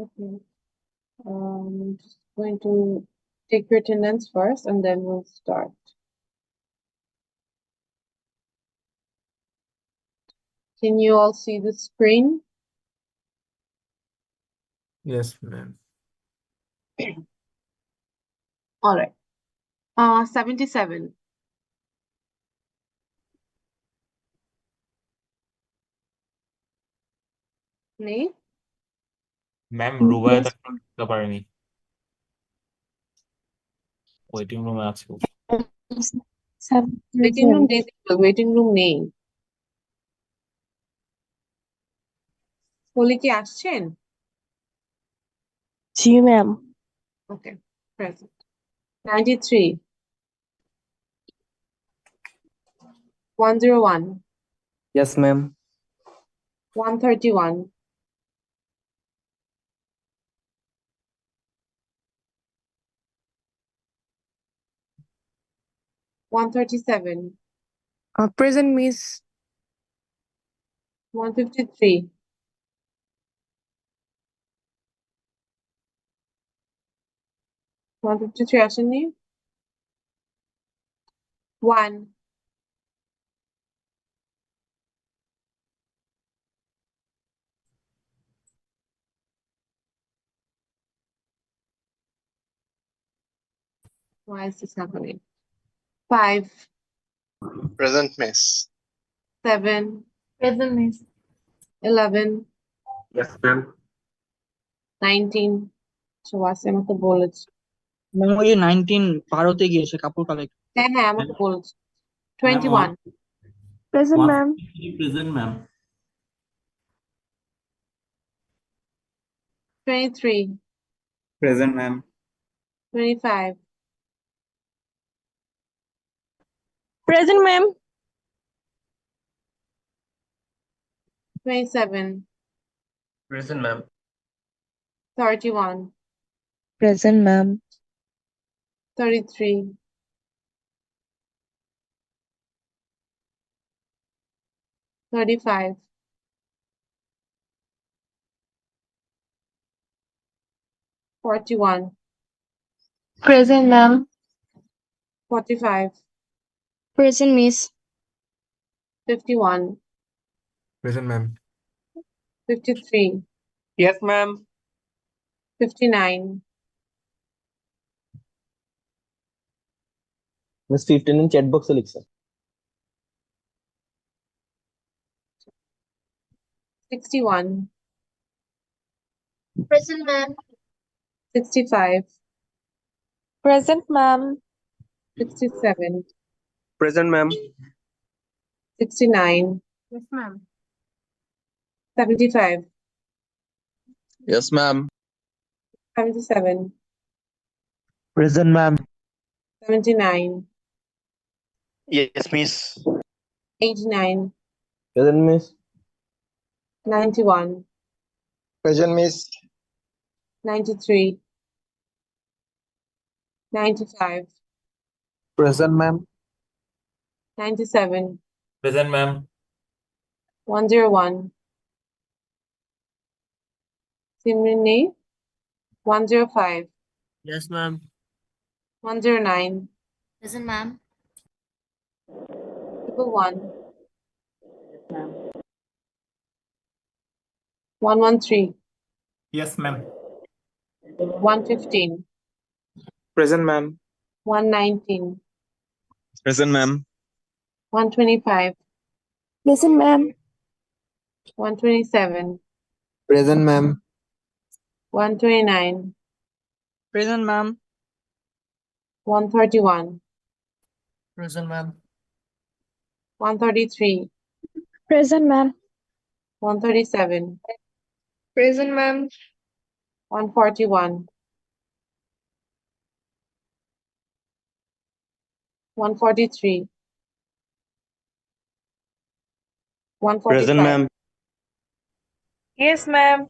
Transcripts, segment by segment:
Okay. Just going to take your attendance first and then we'll start. Can you all see the screen? Yes, ma'am. All right. 77. নেই? Ma'am Rubayet Akter লিখতে পারেনি, waiting রুমে আছে ও। Waiting room নেই, waiting room নেই। বলে কি আসছেন? জি ম্যাম। ওকে, present. 93. 101. Yes, ma'am. 131. 137. Present, miss. 153. 153 আসেননি? 1. Why is this happening? 5. Present, miss. 7. Present, miss. 11. Yes, ma'am. 19. Wasim আমাকে বলেছে। ম্যাম ওই 19 ভারতে গিয়েছে কাপড় কালেক্ট। হ্যাঁ হ্যাঁ আমাকে বলেছে। 21. Present, ma'am. Present, ma'am. 23. Present, ma'am. 25. Present, ma'am. 27. Present, ma'am. 31. Present, ma'am. 33. 35. 41. Present, ma'am. 45. Present, miss. 51. Present, ma'am. 53. Yes, ma'am. 59. Miss 15 in chat box e likh sir. 61. Present, ma'am. 65. Present, ma'am. 67. Present, ma'am. 69. Yes, ma'am. 75. Yes, ma'am. 77. Present, ma'am. 79. Yes, miss. 89. Present, miss. 91. Present, miss. 93. 95. Present, ma'am. 97. Present ma'am. 101. Simran নেই? 105. Yes, ma'am. 109. Present, ma'am. 111. 113. Yes, ma'am. 115. Present, ma'am. 119. Present, ma'am. 125. Present, ma'am. 127. Present, ma'am. 129. Present, ma'am. 131. Present, ma'am. 133. Present, ma'am. 137. Present, ma'am. 141. 143. 145. Yes, ma'am.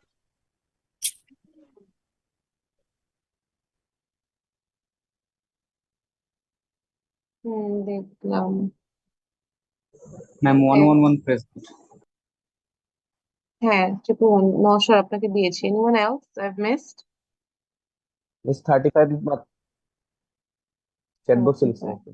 দেখলাম। Ma'am, Okay. 111 present. হ্যাঁ, 111 নওশাদ আপনাকে দিয়েছি। Anyone else I've missed? Miss 35 বাদ chat বক্সে লিখছেন 35. একটা।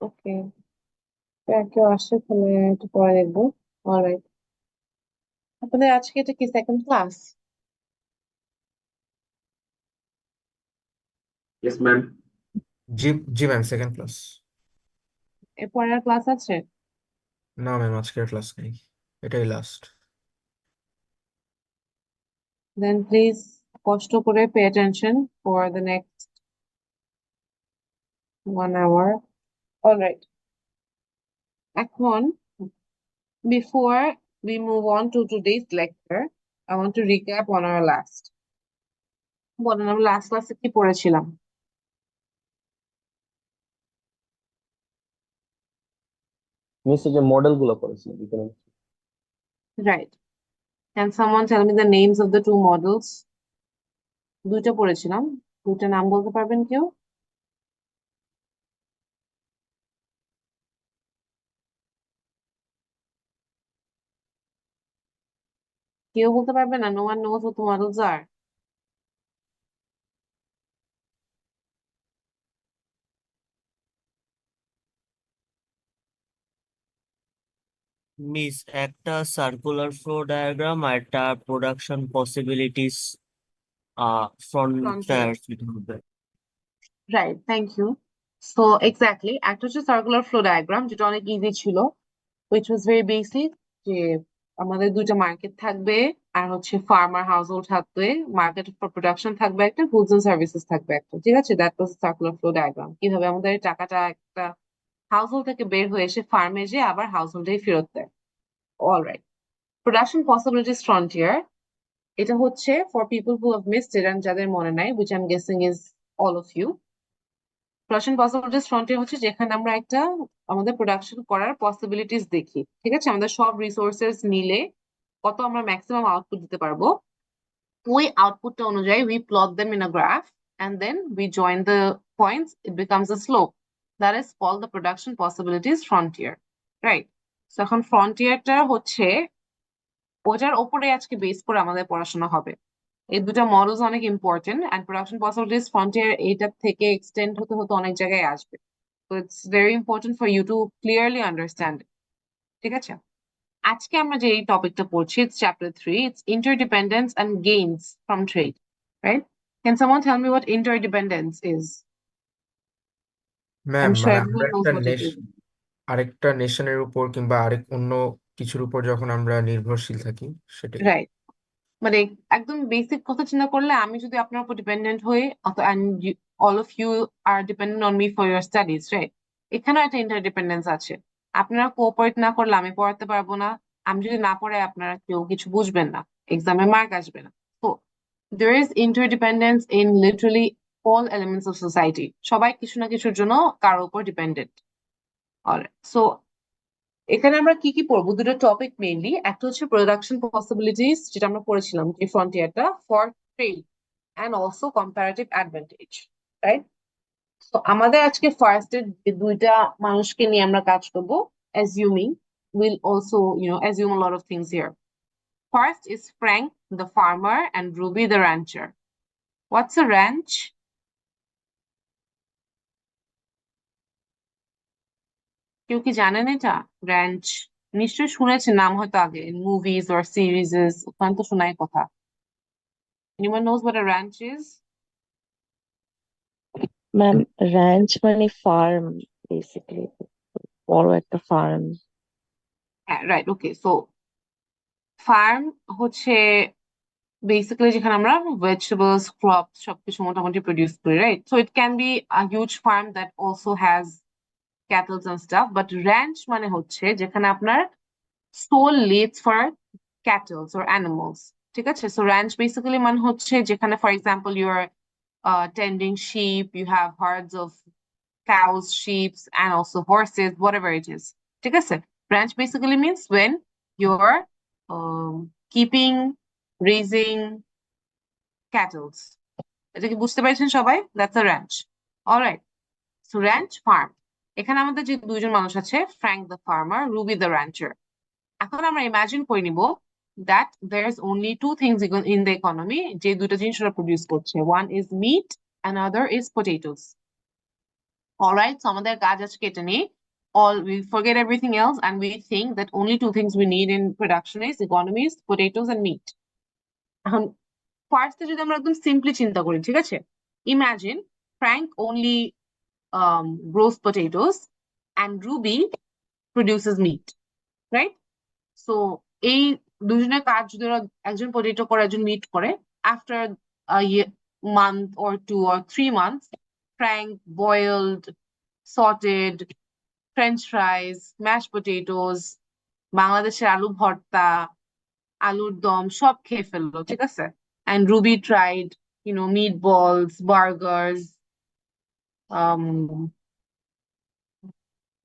ওকে, কেউ আসছে তাহলে একটু পরে দেখবো। অলরাইট, আপনাদের আজকে এটা কি সেকেন্ড ক্লাস? Yes, ma'am. জি জি ম্যাম, সেকেন্ড ক্লাস। এরপরে আর ক্লাস আছে? না ম্যাম, আজকের ক্লাস নেই, এটাই লাস্ট। Then please কষ্ট করে pay attention for the next 1 hour. Alright, এখন before we move on to today's lecture, I want to recap on our last. বলেন আমরা লাস্ট ক্লাসে কি পড়েছিলাম? মিস এই যে মডেল গুলো করেছিলেন এখানে। Right. Can someone tell me the names of the two models? দুইটা পড়েছিলাম, দুইটা নাম বলতে পারবেন কেউ? কেউ বলতে পারবে না? No one knows what the models are. Miss একটা সার্কুলার ফ্লো ডায়াগ্রাম আর একটা production possibilities Frontier. Front Right, thank you. So exactly, একটা হচ্ছে সার্কুলার ফ্লো ডায়াগ্রাম, যেটা অনেক ইজি ছিল, which was very basic, যে আমাদের দুইটা মার্কেট থাকবে, আর হচ্ছে ফার্মার হাউসহোল্ড থাকবে, মার্কেট ফর প্রোডাকশন থাকবে একটা, গুডস এন্ড সার্ভিসেস থাকবে একটা, ঠিক আছে? That was circular flow diagram. কিভাবে আমাদের এই টাকাটা একটা হাউসহোল্ড থেকে বের হয়ে এসে ফার্মে যে আবার হাউসহোল্ডেই ফেরত দেয়। অলরাইট, প্রোডাকশন পসিবিলিটিস ফ্রন্টিয়ার, এটা হচ্ছে for people who have missed it and যাদের মনে নাই, which I'm guessing is all of you. Production possibilities frontier হচ্ছে যেখানে আমরা একটা আমাদের প্রোডাকশন করার পসিবিলিটিস দেখি, ঠিক আছে? আমাদের সব রিসোর্সেস মিলে কত আমরা ম্যাক্সিমাম আউটপুট দিতে পারবো, ওই আউটপুটটা অনুযায়ী we plot them in a graph and then we join the points, it becomes a slope. That is called the production possibilities frontier, right? So এখন ফ্রন্টিয়ারটা হচ্ছে ওটার ওপরে আজকে বেস করে আমাদের পড়াশোনা হবে। এই দুটা মডেলস অনেক important, and production possibilities frontier এইটা থেকে এক্সটেন্ড হতে হতে অনেক জায়গায় আসবে। So it's very important for you to clearly understand it. ঠিক আছে? আজকে আমরা যে এই টপিকটা পড়ছি, it's chapter 3, it's interdependence and gains from trade, right? Can someone tell me what interdependence is? Ma'am I'm sure মানে everyone আমরা knows একটা what it is. আরেকটা নেশনের উপর কিংবা আরেক অন্য কিছুর উপর যখন আমরা নির্ভরশীল থাকি, সেটাই। Right. মানে একদম বেসিক কথা চিন্তা করলে, আমি যদি আপনার উপর ডিপেন্ডেন্ট হই, and all of you are dependent on me for your studies, right? এখানেও একটা ইন্টারডিপেন্ডেন্স আছে। আপনারা কোঅপারেট না করলে আমি পড়াতে পারবো না, আমি যদি না পড়াই আপনারা কেউ কিছু বুঝবেন না, এক্সামে মার্ক আসবে না। তো there is interdependence in literally all elements of society. সবাই কিছু না কিছুর জন্য কারোর উপর ডিপেন্ডেন্ট। অলরাইট, সো এখানে আমরা কি কি পড়বো, দুটো টপিক মেইনলি। একটা হচ্ছে প্রোডাকশন পসিবিলিটিস, যেটা আমরা পড়েছিলাম যে ফ্রন্টিয়ারটা, for trade and also comparative advantage, right? তো আমাদের আজকে ফার্স্ট এর যে দুইটা মানুষকে নিয়ে আমরা কাজ করবো, assuming will also assume a lot of things here. First is Frank the farmer and Ruby the rancher. What's a ranch? কেউ কি জানেন এটা? র্যাঞ্চ নিশ্চয়ই শুনেছেন নাম, হয়তো আগে মুভিজ অর সিরিজেস, ওখানে তো শোনাই কথা। Anyone knows what a ranch is? Ma'am ranch মানে ফার্ম, বেসিক্যালি বড় একটা ফার্ম। হ্যাঁ, রাইট, ওকে। সো ফার্ম হচ্ছে বেসিক্যালি যেখানে আমরা ভেজিটেবলস, ক্রপস সবকিছু মোটামুটি প্রডিউস করি, right? So it can be a huge farm that also has cattles and stuff, but ranch মানে হচ্ছে যেখানে আপনার sole leads for cattles or animals, ঠিক আছে? সো র্যাঞ্চ বেসিক্যালি মানে হচ্ছে যেখানে, for example, you are tending sheep, you have herds of cows, sheep, and also horses, whatever it is. ঠিক আছে? Ranch basically means when you're keeping, raising cattle. এটা কি বুঝতে পেরেছেন সবাই? That's a ranch. Alright. So ranch farm. এখানে আমাদের যে দুইজন মানুষ আছে, Frank the farmer, Ruby the rancher. এখন আমরা ইমাজিন করে নিব that there's only two things in the economy যে দুটো জিনিস ওরা প্রডিউস করছে. One is meat, another is potatoes. Alright, so আমাদের কাজ আজকে এটা নিয়ে we forget everything else and we think that only two things we need in production is economies, potatoes and meat. এখন ফার্স্টে যদি আমরা একদম সিম্পলি চিন্তা করি, ঠিক আছে? Imagine Frank only grows potatoes and Ruby produces meat, right? So এই দুজনের কাজ যদি ওরা একজন পটেটো করে একজন মিট করে, after a month or 2 or 3 months, Frank boiled, sauteed, French fries, mashed potatoes, বাংলাদেশের আলু ভর্তা, আলুর দম সব খেয়ে ফেললো, ঠিক আছে? And Ruby tried, meatballs, burgers,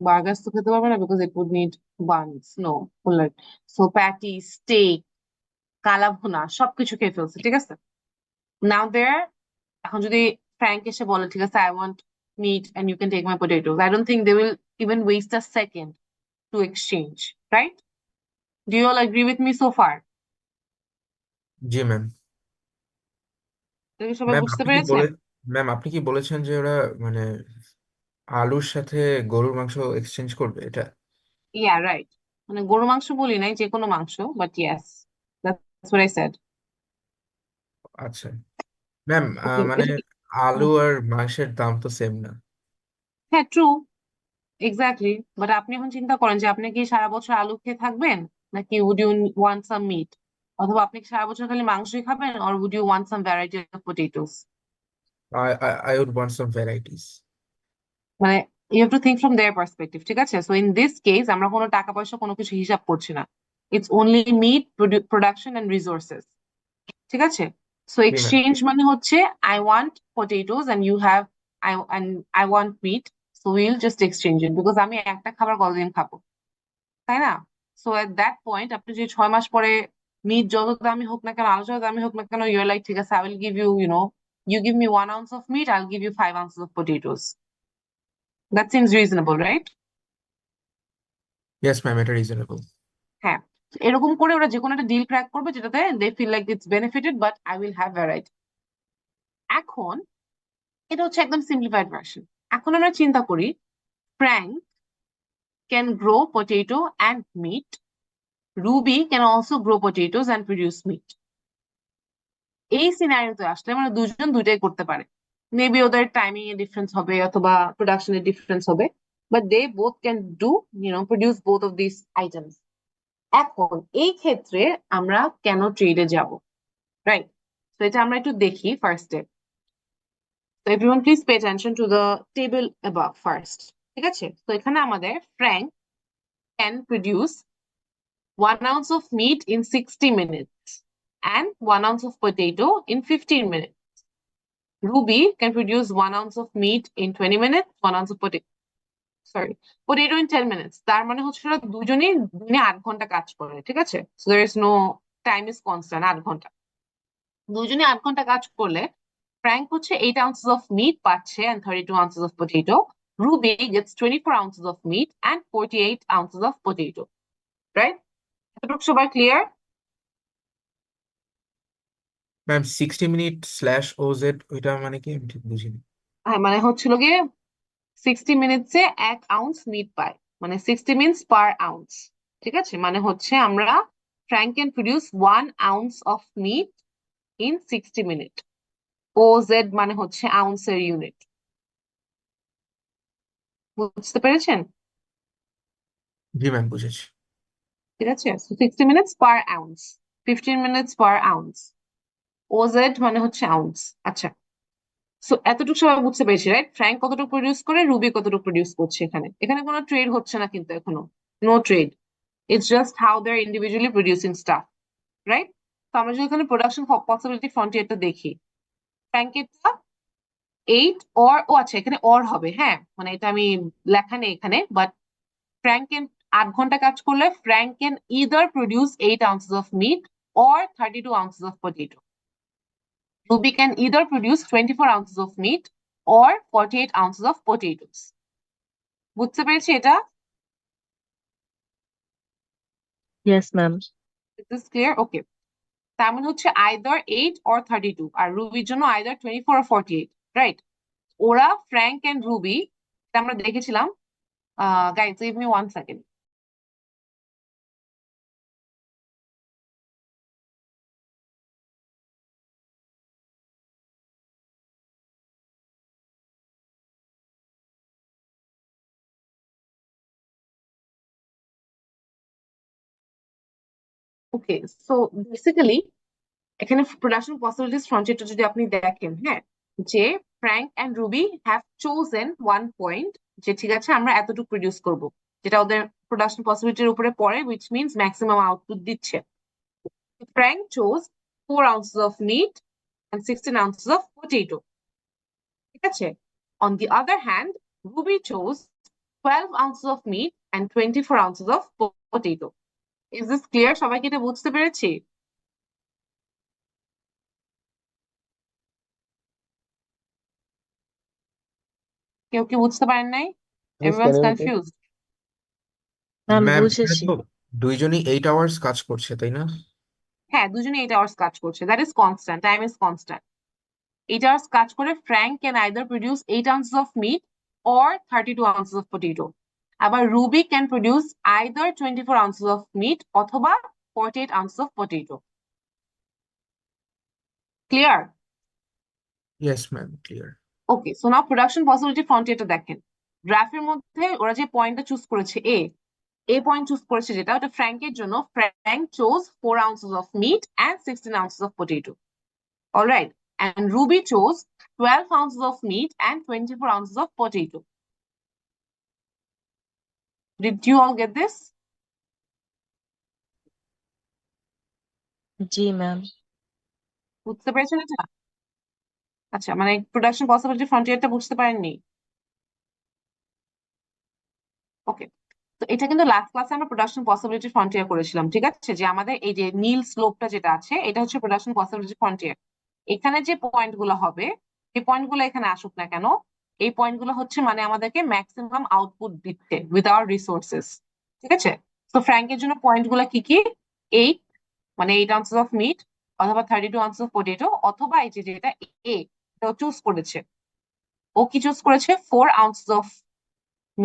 burgers তো খেতে পারবে না because it would need buns, no, bullet. So patty, steak, কালা ভুনা সবকিছু খেয়ে ফেলছে, ঠিক আছে? Now there, এখন যদি Frank এসে বলে, ঠিক আছে, I want meat and you can take my potatoes, I don't think they will even waste a second to exchange, right? Do you all agree with me so far? জি ম্যাম। এটা কি সবাই ম্যাম বুঝতে আপনি কি পেরেছেন? আপনি কি বলেছেন যে ওরা মানে আলুর সাথে গরুর মাংস এক্সচেঞ্জ করবে এটা? Yeah, right. মানে গরু মাংস বলি নাই, যে কোনো মাংস, but yes, that's what I said. আচ্ছা ম্যাম, Okay, মানে আলু আর মাংসের দাম তো সেম না। হ্যাঁ, ট্রু, এক্স্যাক্টলি। বাট আপনি এখন চিন্তা করেন যে আপনি কি সারা বছর আলু খেয়ে থাকবেন, নাকি would you want some meat? অথবা আপনি কি সারা বছর খালি মাংসই খাবেন, or would you want some variety of potatoes? I would want some varieties. মানে you have to think from their perspective, ঠিক আছে? So in this case আমরা কোনো টাকা পয়সা কোনো কিছু হিসাব করছি না, it's only meat production and resources, ঠিক আছে? So জি ম্যাম। exchange মানে হচ্ছে I want potatoes and you have I want meat, so we'll just exchange it because আমি একটা খাবার কতদিন খাবো, তাই না? So at that point আপনি যে 6 মাস পরে মিট যত দামি হোক না কেন, আলু যত দামি হোক না কেন, you're like, ঠিক আছে, I will give you, you give me 1 ounce of meat, I'll give you 5 ounces of potatoes. That seems reasonable, right? Yes ma'am, এটা রিজনেবল। হ্যাঁ, এরকম করে ওরা যে কোনো একটা ডিল ক্র্যাক করবে যেটাতে they feel like it's benefited but I will have variety. এখন এটা হচ্ছে একদম simplified version. এখন আমরা চিন্তা করি Frank can grow potato and meat. Ruby can also grow potatoes and produce meat. এই সিনারিওতে আসলে মানে দুজন দুইটাই করতে পারে, মেবি ওদের টাইমিং এর ডিফারেন্স হবে অথবা প্রোডাকশনের ডিফারেন্স হবে, but they both can do produce both of this items. এখন এই ক্ষেত্রে আমরা কেন ট্রেডে যাব, রাইট? তো এটা আমরা একটু দেখি ফার্স্টে। So everyone please pay attention to the table above first, ঠিক আছে? তো এখানে আমাদের Frank can produce 1 ounce of meat in 60 minutes and 1 ounce of potato in 15 minutes. Ruby can produce 1 ounce of meat in 20 minutes, 1 ounce of potato in 10 minutes. তার মানে হচ্ছে ওরা দুজনেই দিনে 8 ঘন্টা কাজ করে, ঠিক আছে? So there is no time is constant, 8 ঘন্টা। দুজনে 8 ঘন্টা কাজ করলে Frank হচ্ছে 8 ounces of meat পাচ্ছে and 32 ounces of potato. Ruby gets 24 ounces of meat and 48 ounces of potato, right? এতটুকু সবাই clear? Ma'am 60 minute slash OZ ওইটা মানে কি আমি ঠিক বুঝিনি। হ্যাঁ, মানে হচ্ছিল গিয়ে 60 মিনিটসে 1 আউন্স মিট পায়, মানে 60 মিনিটস পার আউন্স, ঠিক আছে? মানে হচ্ছে আমরা Frank can produce 1 ounce of meat in 60 minutes. OZ মানে হচ্ছে আউন্সের ইউনিট, বুঝতে পেরেছেন? জি ম্যাম, বুঝেছি। ঠিক আছে? So 60 minutes per ounce, 15 minutes per ounce. OZ মানে হচ্ছে আউন্স। আচ্ছা, সো এতটুকু সবাই বুঝতে পেরেছি, রাইট? Frank কতটুকু প্রডিউস করে, Ruby কতটুকু প্রডিউস করছে। এখানে কোনো ট্রেড হচ্ছে না কিন্তু এখনো, no trade, it's just how they are individually producing stuff, right? তো আমরা যদি এখানে প্রোডাকশন পসিবিলিটি ফ্রন্টিয়ারটা দেখি, Frank এরটা 8 or ও আচ্ছা এখানে অর হবে, হ্যাঁ মানে এটা আমি লেখা নেই এখানে, বাট Frank can 8 ঘন্টা কাজ করলে Frank can either produce 8 ounces of meat or 32 ounces of potato. Ruby can either produce 24 ounces of meat or 48 ounces of potatoes. বুঝতে পেরেছি এটা? Yes, ma'am. Is this clear? Okay. তার মানে হচ্ছে either 8 or 32 আর রুবির জন্য either 24 or 48, right? ওরা Frank and Ruby এটা আমরা দেখেছিলাম। Guys, give me 1 second. Okay, so basically এখানে প্রোডাকশন পসিবিলিটিস ফ্রন্টিয়ারটা যদি আপনি দেখেন, হ্যাঁ, যে Frank and Ruby have chosen 1 point, যে ঠিক আছে আমরা এতটুকু প্রডিউস করব, যেটা ওদের প্রোডাকশন পসিবিলিটির উপরে পড়ে, which means ম্যাক্সিমাম আউটপুট দিচ্ছে। Frank chose 4 ounces of meat and 16 ounces of potato. ঠিক আছে? On the other hand, Ruby chose 12 ounces of meat and 24 ounces of potato. Is this clear? সবাই কি এটা বুঝতে পেরেছি? কেউ কি বুঝতে পারেন নাই? Miss, Everyone's can you repeat? confused. Ma'am ma'am বুঝেছি। দুইজনই 8 আওয়ার্স কাজ করছে তাই না? হ্যাঁ, দুজনে 8 hours কাজ করছে। That is constant. Time is constant. 8 hours কাজ করে Frank can either produce 8 ounces of meat or 32 ounces of potato. আবার Ruby can produce either 24 ounces of meat অথবা 48 ounces of potato. Clear? Yes ma'am, clear. Okay, so now production possibility frontierটা দেখেন। গ্রাফের মধ্যে ওরা যে পয়েন্টটা চুজ করেছে A point choose করেছে যেটা, ওটা ফ্র্যাঙ্কের জন্য Frank chose 4 ounces of meat and 16 ounces of potato. All right. And Ruby chose 12 ounces of meat and 24 ounces of potato. Did you all get this? G ma'am. বুঝতে পেরেছেন এটা? আচ্ছা, মানে production possibility ফ্রন্টিয়ারটা বুঝতে পারেননি? ওকে, তো এটা কিন্তু লাস্ট ক্লাসে আমরা প্রোডাকশন পসিবিলিটি ফ্রন্টিয়ার করেছিলাম, ঠিক আছে? যে আমাদের এই যে নীল স্লোপটা যেটা আছে, এটা হচ্ছে প্রোডাকশন পসিবিলিটি ফ্রন্টিয়ার। এখানে যে পয়েন্ট গুলো হবে, এই পয়েন্ট গুলো এখানে আসুক না কেন, এই পয়েন্ট গুলো হচ্ছে মানে আমাদেরকে ম্যাক্সিমাম আউটপুট দিচ্ছে উইদাউট রিসোর্সেস, ঠিক আছে? তো ফ্র্যাঙ্কের জন্য পয়েন্ট গুলো কি কি? 8 মানে 8 ounces of meat অথবা 32 ounces of potato, অথবা এই যে যেটা এটা চুজ করেছে, ও কি চুজ করেছে? 4 ounces of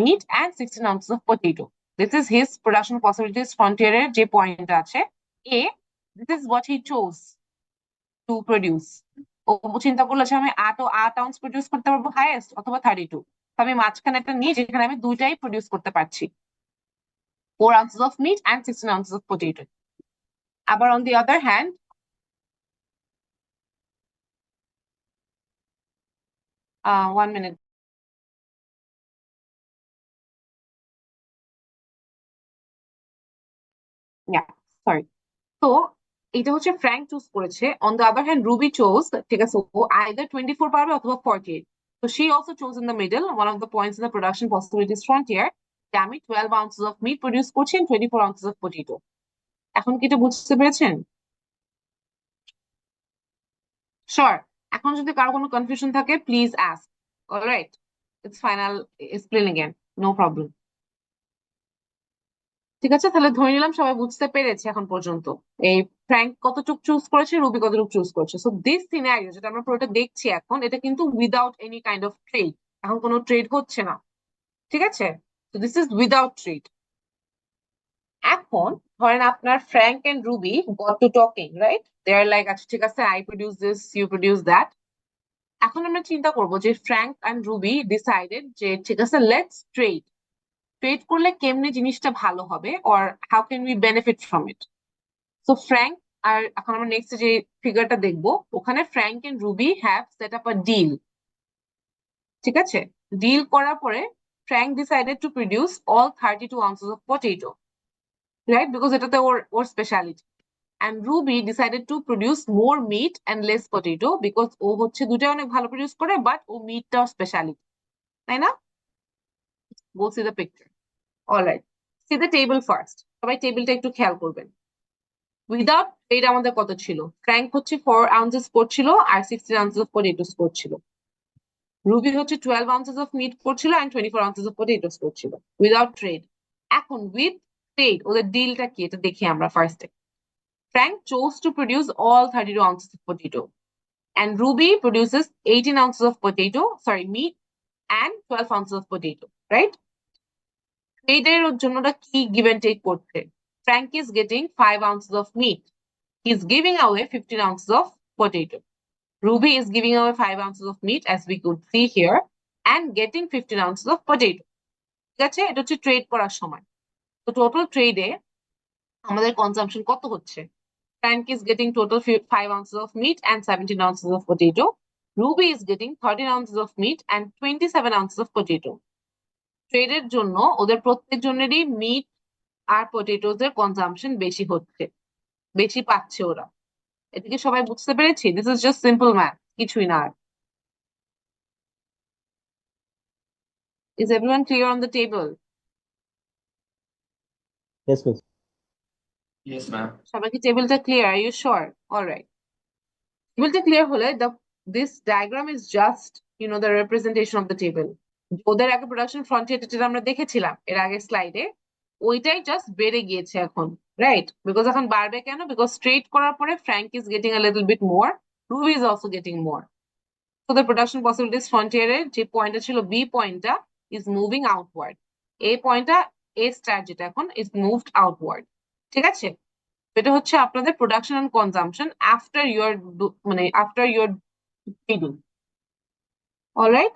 meat and 16 ounces of potato. This is his production possibilities frontier এর যে পয়েন্ট আছে this is what he chose to produce. ও চিন্তা করলো যে আমি 8 ounce প্রডিউস করতে পারবো হাইয়েস্ট, অথবা 32। তো আমি মাঝখানে একটা নিই যেখানে আমি দুইটাই প্রডিউস করতে পারছি, 4 ounces of meat and 16 ounces of potato. আবার on the other hand, one minute. Yeah, sorry. তো এটা হচ্ছে ফ্র্যাঙ্ক চুজ করেছে। On the other hand Ruby chose, ঠিক আছে, ও আইদার 24 পারবে অথবা 48। তো she also chose in the middle, one of the points in the production possibilities frontier, যে আমি 12 ounces of meat প্রডিউস করছি and 24 ounces of potato. এখন কি এটা বুঝতে পেরেছেন? Sure. এখন যদি কারো কোনো কনফিউশন থাকে please ask. Alright, it's fine, আইল এক্সপ্লেইন अगेन, নো প্রবলেম। ঠিক আছে, তাহলে ধরে নিলাম সবাই বুঝতে পেরেছে এখন পর্যন্ত এই ফ্র্যাঙ্ক কতটুক চুজ করেছে, রুবি কতটুক চুজ করেছে। সো দিস সিনারিও যেটা আমরা পুরোটা দেখছি এখন, এটা কিন্তু without any kind of trade, এখন কোনো ট্রেড হচ্ছে না, ঠিক আছে? তো দিস ইজ উইদাউট ট্রেড। এখন ধরেন আপনার Frank and Ruby got to talking, right? They are like, আচ্ছা ঠিক আছে, I produce this, you produce that. এখন আমরা চিন্তা করবো যে ফ্র্যাঙ্ক এন্ড রুবি ডিসাইডেড যে ঠিক আছে, লেটস ট্রেড। ট্রেড করলে কেমনে জিনিসটা ভালো হবে, or how can we benefit from it? So Frank আর এখন আমরা নেক্সট যে ফিগারটা দেখবো, ওখানে Frank and Ruby have set up a deal, ঠিক আছে? ডিল করার পরে Frank decided to produce all 32 ounces of potato, right? Because এটাতে ওর স্পেশালিটি। and Ruby decided to produce more meat and less potato because ও হচ্ছে দুটাই অনেক ভালো প্রডিউস করে বাট ও মিটটাও স্পেশালিটি, তাই না? Go see the picture. All right. See the table first. সবাই টেবিলটা একটু খেয়াল করবেন। উইদাউট ট্রেড আমাদের কত ছিল? ফ্র্যাঙ্ক হচ্ছে 4 ounces করছিল আর 16 ounces of potatoes করছিল। রুবি হচ্ছে 12 ounces of meat করছিল and 24 ounces of potatoes করছিল উইদাউট ট্রেড। এখন উইথ ট্রেড ওদের ডিলটা কি এটা দেখি আমরা ফার্স্টে। Frank chose to produce all 32 ounces of potato and Ruby produces 18 ounces of meat and 12 ounces of potato, right? Trade-এর জন্য ওরা কি give and take করছে? Frank is getting 5 ounces of meat. He's giving away 15 ounces of potato. Ruby is giving away 5 ounces of meat as we could see here and getting 15 ounces of potato. ঠিক আছে, এটা হচ্ছে trade করার সময়। তো total ট্রেডে আমাদের consumption কত হচ্ছে? Frank is getting total 5 ounces of meat and 17 ounces of potato. Ruby is getting 13 ounces of meat and 27 ounces of potato. ট্রেডের জন্য ওদের প্রত্যেকজনেরই মিট আর পটেটোস এর কনজাম্পশন বেশি হচ্ছে, বেশি পাচ্ছে ওরা। এদিকে সবাই বুঝতে পেরেছি? This is just simple math, কিছুই না। Is everyone clear on the table? Yes, miss. Yes, ma'am. সবাই কি টেবিলটা clear? Are you sure? Alright, টেবিলটা ক্লিয়ার হলে this diagram is just the representation of the table. ওদের আগে প্রোডাকশন ফ্রন্টিয়ার যেটা আমরা দেখেছিলাম এর আগে স্লাইডে, ওইটাই জাস্ট বেড়ে গিয়েছে এখন, রাইট? বিকজ এখন বাড়বে কেন? বিকজ স্ট্রেট করার পরে Frank is getting a little bit more, Ruby is also getting more. So the production possibilities ফ্রন্টিয়ারের যে পয়েন্টটা ছিল বি পয়েন্টটা ইজ মুভিং আউটওয়ার্ড, এই পয়েন্টটা এ স্টার যেটা এখন ইজ মুভড আউটওয়ার্ড। ঠিক আছে, এটা হচ্ছে আপনাদের production and consumption after your trading. Alright,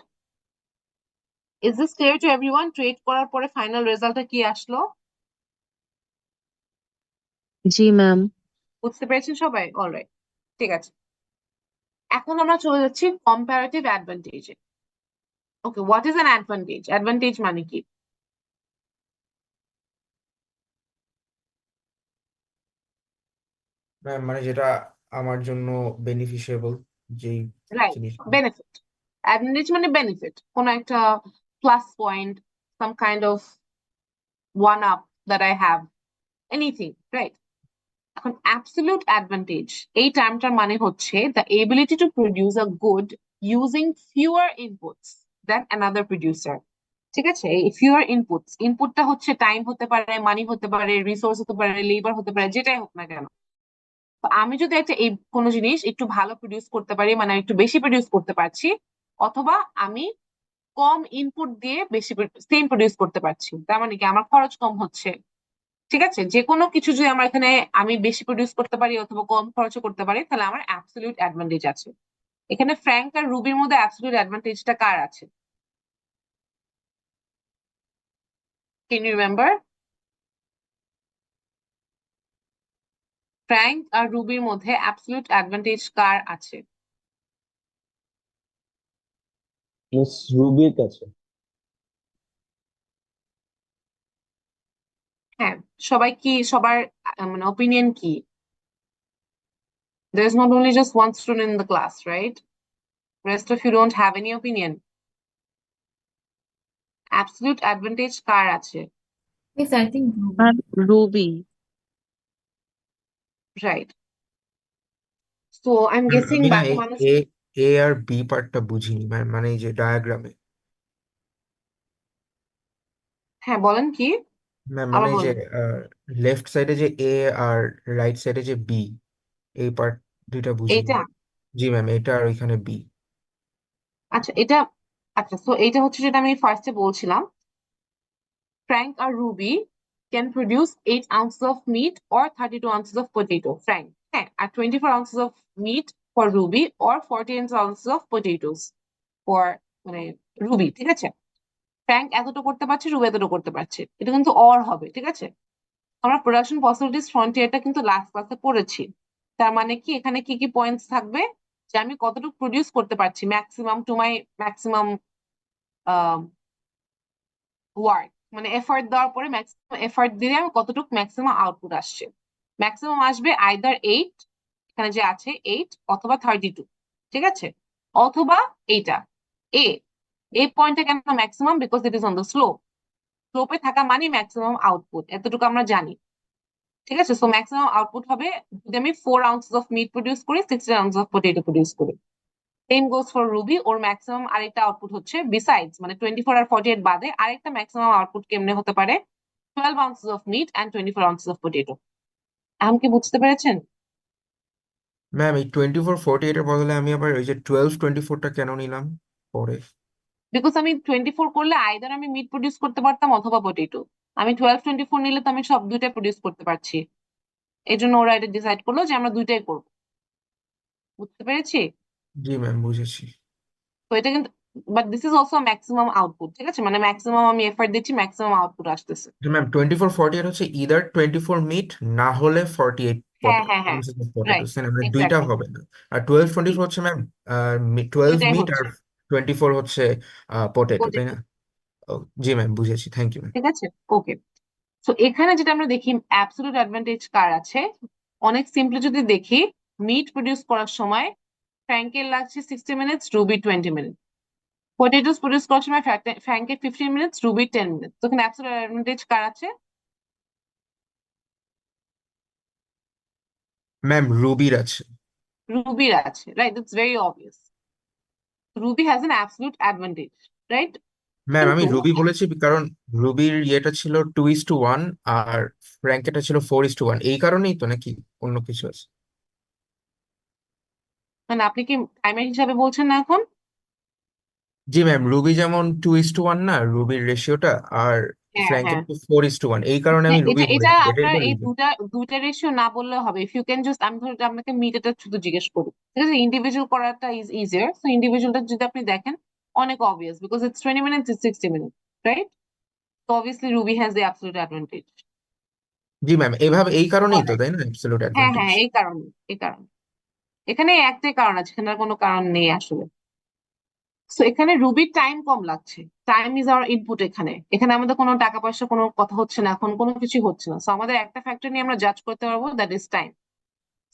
is this clear to everyone? Trade করার পরে ফাইনাল রেজাল্টটা কি আসলো জি ম্যাম। বুঝতে পেরেছেন সবাই? অলরাইট, ঠিক আছে। এখন আমরা চলে যাচ্ছি কম্পারেটিভ অ্যাডভান্টেজে। Okay, what is an advantage? Advantage মানে কি? মানে যেটা আমার জন্য বেনিফিশিয়েবল যেই রাইট, জিনিস। বেনিফিট। অ্যাডভান্টেজ মানে বেনিফিট, কোনো একটা plus point, some kind of one up that I have, anything, right? এখন অ্যাবসলিউট অ্যাডভান্টেজ এই টার্মটার মানে হচ্ছে the ability to produce a good using fewer inputs than another producer. ঠিক আছে, এই ফিউয়ার ইনপুটস, ইনপুটটা হচ্ছে টাইম হতে পারে, মানি হতে পারে, রিসোর্স হতে পারে, লেবার হতে পারে, যেটাই হোক না কেন। তো আমি যদি কোনো জিনিস একটু ভালো প্রডিউস করতে পারি, মানে আমি একটু বেশি প্রডিউস করতে পারছি, অথবা আমি কম ইনপুট দিয়ে বেশি সেম প্রডিউস করতে পারছি, তার মানে কি আমার খরচ কম হচ্ছে। ঠিক আছে, যে কোনো কিছু যদি আমার এখানে আমি বেশি প্রডিউস করতে পারি অথবা কম খরচে করতে পারি, তাহলে আমার অ্যাবসলিউট অ্যাডভান্টেজ আছে। এখানে ফ্র্যাঙ্ক আর রুবির মধ্যে অ্যাবসলিউট অ্যাডভান্টেজটা কার আছে? Can you remember? ফ্র্যাঙ্ক আর রুবির মধ্যে অ্যাবসলিউট অ্যাডভান্টেজ কার আছে? মিস রুবির কাছে। হ্যাঁ, সবার মানে ওপিনিয়ন কি? There is not only just one student in the class, right? Rest of you don't have any opinion. Absolute advantage কার আছে? Yes, I think Ruby. Right. So I'm guessing আমি না বাকি মানুষ, এ আর বি পার্টটা বুঝিনি, মানে এই যে ডায়াগ্রামে হ্যাঁ বলেন কি? ম্যাম, আবার মানে এই যে বলেন। লেফট সাইডে যে এ আর রাইট সাইডে যে বি, এই পার্ট দুইটা বুঝিনি। এইটা, জি ম্যাম, এটা আর ওইখানে বি। আচ্ছা সো এইটা হচ্ছে যেটা আমি ফার্স্টে বলছিলাম, Frank or Ruby can produce 8 ounces of meat or 32 ounces of potato. Frank, হ্যাঁ, আর 24 ounces of meat for Ruby or 14 ounces of potatoes for মানে Ruby, ঠিক আছে? ফ্র্যাঙ্ক এতটা করতে পারছে, রুবি এতটা করতে পারছে, এটা কিন্তু অর হবে। ঠিক আছে, আমরা প্রোডাকশন পসিবিলিটিস ফ্রন্টিয়ারটা কিন্তু লাস্ট ক্লাসে পড়েছি। তার মানে কি এখানে কি কি পয়েন্টস থাকবে, যে আমি কতটুকু প্রডিউস করতে পারছি maximum to my maximum work, মানে এফার্ট দেওয়ার পরে ম্যাক্সিমাম এফার্ট দিলে আমি কতটুকু ম্যাক্সিমাম আউটপুট আসছে। ম্যাক্সিমাম আসবে আইদার 8, এখানে যে আছে 8 অথবা 32, ঠিক আছে, অথবা এইটা এ এই পয়েন্টটা কেন maximum? Because it is on the slope. স্লোপে থাকা মানে ম্যাক্সিমাম আউটপুট, এতটুকু আমরা জানি, ঠিক আছে। সো ম্যাক্সিমাম আউটপুট হবে যদি আমি 4 ounces অফ মিট প্রডিউস করি, 16 ounces অফ পটেটো প্রডিউস করি। Same goes for Ruby, or maximum আরেকটা আউটপুট হচ্ছে বিসাইডস, মানে 24 আর 48 বাদে আরেকটা ম্যাক্সিমাম আউটপুট কেমনে হতে পারে? 12 ounces of meat and 24 ounces of potato. এখন কি বুঝতে পেরেছেন? ম্যাম এই 24 48 এর বদলে আমি আবার ওই যে 12 24টা কেন নিলাম পরে? বিকজ আমি 24 করলে আইদার আমি মিট প্রডিউস করতে পারতাম অথবা পটেটো। আমি 12 24 নিলে তো আমি সব দুইটাই প্রডিউস করতে পারছি, এই জন্য ওরা এটা ডিসাইড করলো যে আমরা দুইটাই করবো। বুঝতে পেরেছি? জি ম্যাম, বুঝেছি। তো এটা কিন্তু, but this is also maximum output, ঠিক আছে, মানে ম্যাক্সিমাম আমি এফর্ট দিচ্ছি, ম্যাক্সিমাম আউটপুট আসতেছে। ম্যাম 24 48 হচ্ছে ইদার 24 মিট না হলে 48 হ্যাঁ হ্যাঁ হ্যাঁ, ounces of রাইট, potatoes, তাই না? মানে দুইটা এক্স্যাক্টলি, হবে না। আর 12 24 হচ্ছে ম্যাম 12 দুইটাই মিট আর হচ্ছে 24 হচ্ছে পটেটো, তাই পটেটো, না? ও, জি ম্যাম, বুঝেছি, থ্যাংক ইউ ম্যাম। ঠিক আছে, ওকে। তো এখানে যেটা আমরা দেখি অ্যাবসলিউট অ্যাডভান্টেজ কার আছে, অনেক সিম্পলি যদি দেখি, মিট প্রডিউস করার সময় ফ্র্যাঙ্কের লাগছে 60 minutes, Ruby 20 minute. Potatoes produce করার সময় ফ্র্যাঙ্কের 15 মিনিটস, রুবি 10 মিনিট। তো এখানে অ্যাবসলিউট অ্যাডভান্টেজ কার আছে? ম্যাম রুবির আছে। রুবির আছে, right, it's very obvious. Ruby has N absolute advantage, right. Ma'am আমি কিন্তু রুবি বলেছি কারণ রুবির ইয়েটা ছিল 2:1 আর ফ্র্যাঙ্কেটা ছিল 4:1, এই কারণেই তো, নাকি অন্য কিছু আছে? মানে আপনি কি টাইমের হিসাবে বলছেন না এখন? জি ম্যাম, রুবি যেমন 2:1 না রুবির রেশিওটা, আর হ্যাঁ ফ্র্যাঙ্কের হ্যাঁ তো 4:1, এই কারণে আমি হ্যাঁ, রুবি এটা এটা বলেছি, এটাই আপনার তো এই reason। দুইটা রেশিও না বললে হবে। ইফ ইউ ক্যান জাস্ট, আমি ধরো আপনাকে মিটারটা শুধু জিজ্ঞেস করি, ঠিক আছে, ইন্ডিভিজুয়াল করাটা ইজ ইজিয়ার। সো ইন্ডিভিজুয়ালটা যদি আপনি দেখেন, অনেক obvious, because it's 20 minutes, it's 60 minutes, right. তো obviously Ruby has the absolute advantage. জি ম্যাম, এইভাবে, এই কারণেই তো, তাই না, অ্যাবসলিউট হ্যাঁ অ্যাডভান্টেজ। হ্যাঁ, এই কারণে, এই কারণে এখানে একটাই কারণ আছে, এখানে আর কোনো কারণ নেই আসলে। সো এখানে রুবির টাইম কম লাগছে, টাইম ইজ আওয়ার ইনপুট। এখানে এখানে আমাদের কোনো টাকা পয়সা কোনো কথা হচ্ছে না, এখন কোনো কিছু হচ্ছে না। সো আমাদের একটা ফ্যাক্টর নিয়ে আমরা জাজ করতে পারবো, দ্যাট ইজ টাইম।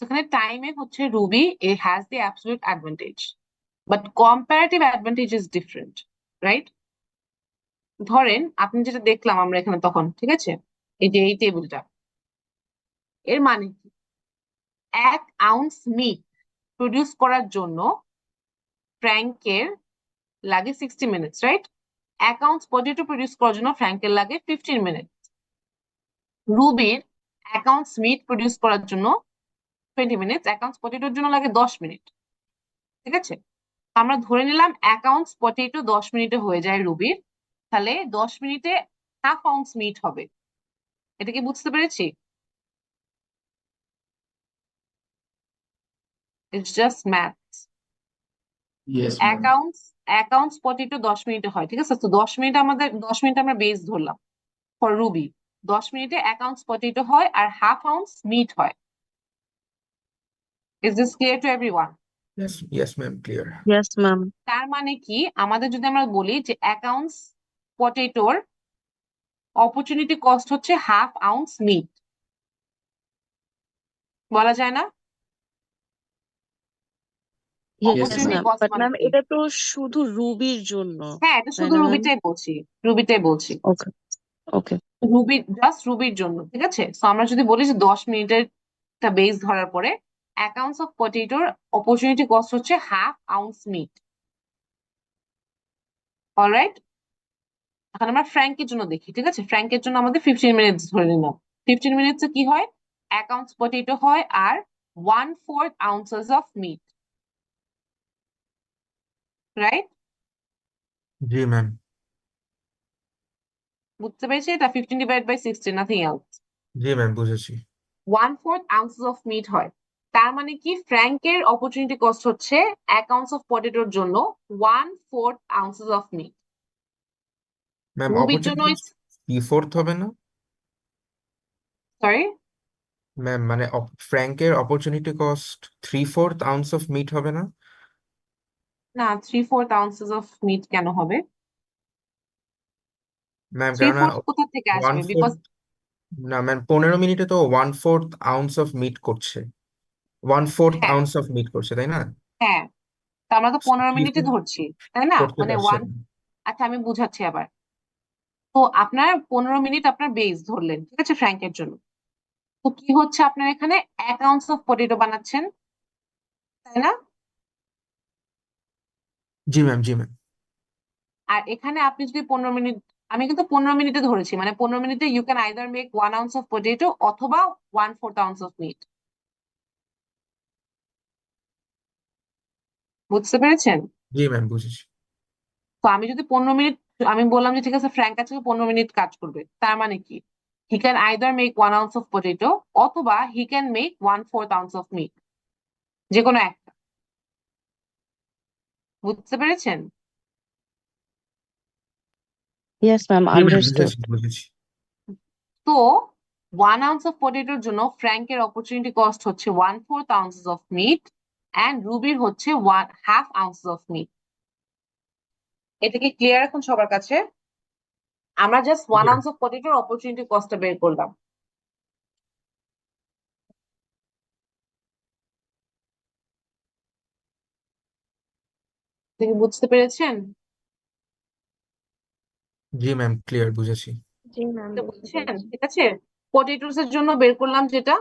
এখানে টাইমে হচ্ছে Ruby A has the absolute advantage, but comparative advantage is different, right. ধরেন আপনি যেটা দেখলাম আমরা এখানে তখন, ঠিক আছে, এই যে এই টেবিলটা, এর মানে কি? 1 আউন্স মিট প্রডিউস করার জন্য ফ্র্যাঙ্কের লাগে 60 minutes, right. 1 ounce potato produce করার জন্য ফ্র্যাঙ্কের লাগে 15 মিনিট। রুবির 1 আউন্স মিট প্রডিউস করার জন্য 20 মিনিট, 1 আউন্স পটেটোর জন্য লাগে 10 মিনিট, ঠিক আছে। আমরা ধরে নিলাম 1 আউন্স পটেটো 10 মিনিটে হয়ে যায় রুবির, তাহলে 10 মিনিটে হাফ আউন্স মিট হবে। এটা কি বুঝতে পেরেছি? It's just math. Yes, এক ma'am. আউন্স 1 আউন্স পটেটো 10 মিনিটে হয়, ঠিক আছে। তো 10 মিনিট আমরা বেস ধরলাম ফর রুবি। 10 মিনিটে 1 আউন্স পটেটো হয় আর হাফ আউন্স মিট হয়। Is this clear to everyone? Yes yes ma'am, clear. Yes, ma'am. তার মানে কি, আমাদের যদি আমরা বলি যে 1 আউন্স পটেটোর অপরচুনিটি কস্ট হচ্ছে হাফ আউন্স মিট, বলা যায় না? Yes, opportunity ma'am. Cost But মানে ma'am, কি? এটা তো শুধু রুবির জন্য, হ্যাঁ, এটা তাই শুধু না ম্যাম? রুবিটাই বলছি, রুবিটাই বলছি, Okay, okay. রুবি, জাস্ট রুবির জন্য, ঠিক আছে। তো আমরা যদি বলি যে 10 মিনিটের বেস ধরার পরে 1 আউন্স অফ পটেটোর অপরচুনিটি কস্ট হচ্ছে হাফ আউন্স মিট, অলরাইট। এখন আমরা ফ্র্যাঙ্কের জন্য দেখি, ঠিক আছে। ফ্র্যাঙ্কের জন্য আমাদের 15 মিনিটস ধরে নিলাম। 15 মিনিটসে কি হয়? 1 আউন্স পটেটো হয় আর 1/4 ounces অফ মিট, রাইট। জি ম্যাম। বুঝতে পেরেছি? এটা 15 ডিভাইড বাই 60, নাথিং এলস। জি ম্যাম, বুঝেছি। 1/4 ounces অফ মিট হয়। তার মানে কি, ফ্র্যাঙ্কের অপরচুনিটি কস্ট হচ্ছে 1 আউন্স অফ পটেটোর জন্য 1/4 ounces অফ মিট। ম্যাম রুবির জন্য অপরচুনিটি 3/4 হবে না? সরি, ম্যাম মানে ফ্র্যাঙ্কের opportunity cost 3/4 ounce of meat হবে না? না, 3/4 ounces অফ মিট কেন হবে? ম্যাম কেননা 3/4 কোথা থেকে আসবে? 1/4, বিকজ না ম্যাম 15 মিনিটে তো 1/4 ounce অফ মিট করছে, 1/4 হ্যাঁ ounce অফ মিট করছে, তাই না? হ্যাঁ, তা আমরা তো So, 15 মিনিটে কি ধরছি, তাই না? করতে মানে পারছে না? আচ্ছা আমি বুঝাচ্ছি আবার। তো আপনার 15 মিনিট আপনার বেস ধরলেন, ঠিক আছে, ফ্র্যাঙ্কের জন্য। তো কি হচ্ছে, আপনার এখানে 1 আউন্স অফ পটেটো বানাচ্ছেন, তাই না? জি ম্যাম, জি ম্যাম। আর এখানে আপনি যদি 15 মিনিট, আমি কিন্তু 15 মিনিটে ধরেছি, মানে 15 মিনিটে you can either make 1 ounce of potato অথবা 1/4 আউন্স অফ মিট। বুঝতে পেরেছেন? জি ম্যাম, বুঝেছি। তো আমি যদি 15 মিনিট, আমি বললাম যে ঠিক আছে ফ্র্যাঙ্ক আজকে 15 মিনিট কাজ করবে, তার মানে কি, he can either make 1 ounce of potato অথবা he can make 1/4 ounce of meat, যে কোনো একটা। বুঝতে পেরেছেন? Yes, ma'am, জি ম্যাম, understood. বুঝেছি বুঝেছি। তো 1 আউন্স অফ পটেটোর জন্য ফ্র্যাঙ্কের অপরচুনিটি কস্ট হচ্ছে 1/4 ounces অফ মিট অ্যান্ড রুবির হচ্ছে 1/2 ounces অফ মিট। এটা কি ক্লিয়ার এখন সবার কাছে? আমরা জাস্ট জি 1 আউন্স অফ পটেটোর অপরচুনিটি কস্টটা বের করলাম। আপনি কি বুঝতে পেরেছেন? জি ম্যাম, ক্লিয়ার, বুঝেছি। জি ম্যাম, বুঝতে বুঝতে পেরেছেন, পেরেছি। ঠিক আছে। পটেটোস এর জন্য বের করলাম যেটা,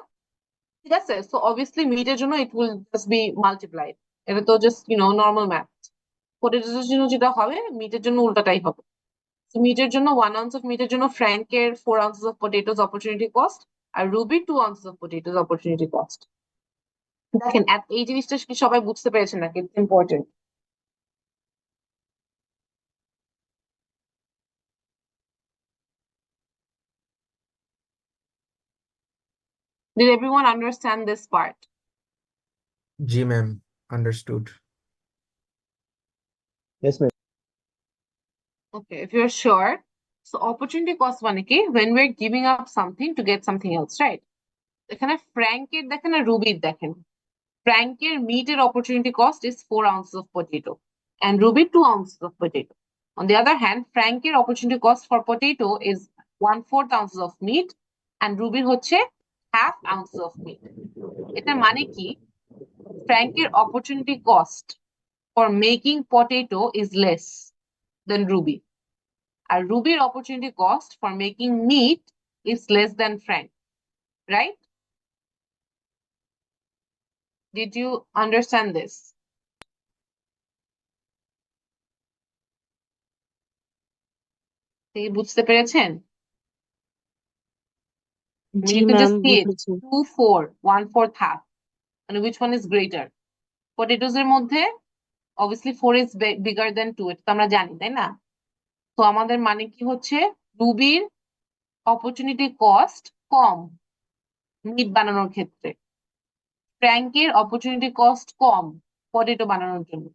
ঠিক আছে। সো অবভিয়াসলি মিটের জন্য it will just be multiplied, এটা তো জাস্ট নর্মাল ম্যাথ। পটেটোস এর জন্য যেটা হবে মিটের জন্য উল্টাটাই হবে। মিটের জন্য 1 আউন্স অফ মিটের জন্য ফ্র্যাঙ্কের 4 ounces of potatoes opportunity cost আর রুবির 2 ounces of potatoes opportunity cost. দেখেন এই জিনিসটা কি সবাই বুঝতে পেরেছেন নাকি? It's important. Did everyone understand this part? জি ma'am, understood. Yes, ma'am. Okay, if you're sure. So opportunity cost মানে কি, when we're giving up something to get something else, right? এখানে ফ্র্যাঙ্কের দেখেন আর রুবির দেখেন। ফ্র্যাঙ্কের মিটের opportunity cost is 4 ounces of potato and Ruby 2 ounces of potato. On the other hand, ফ্র্যাঙ্কের opportunity cost for potato is 1/4 ounces of meat and Rubyর হচ্ছে 1/2 ounces of meat. এটা মানে কি, ফ্র্যাঙ্কের opportunity cost for making potato is less than Ruby. R Rubyর opportunity cost for making meat is less than Frank, right? Did you understand this? এই বুঝতে পেরেছেন? I mean, G you can ma'am, just see it. বুঝেছি। 2, 4, 1/4 half. And which one is greater? Potatoes এর মধ্যে obviously 4 is bigger than 2, এটা তো আমরা জানি, তাই না? তো আমাদের মানে কি হচ্ছে, রুবির অপরচুনিটি কস্ট কম মিট বানানোর ক্ষেত্রে, ফ্র্যাঙ্কের অপরচুনিটি কস্ট কম পটেটো বানানোর জন্য।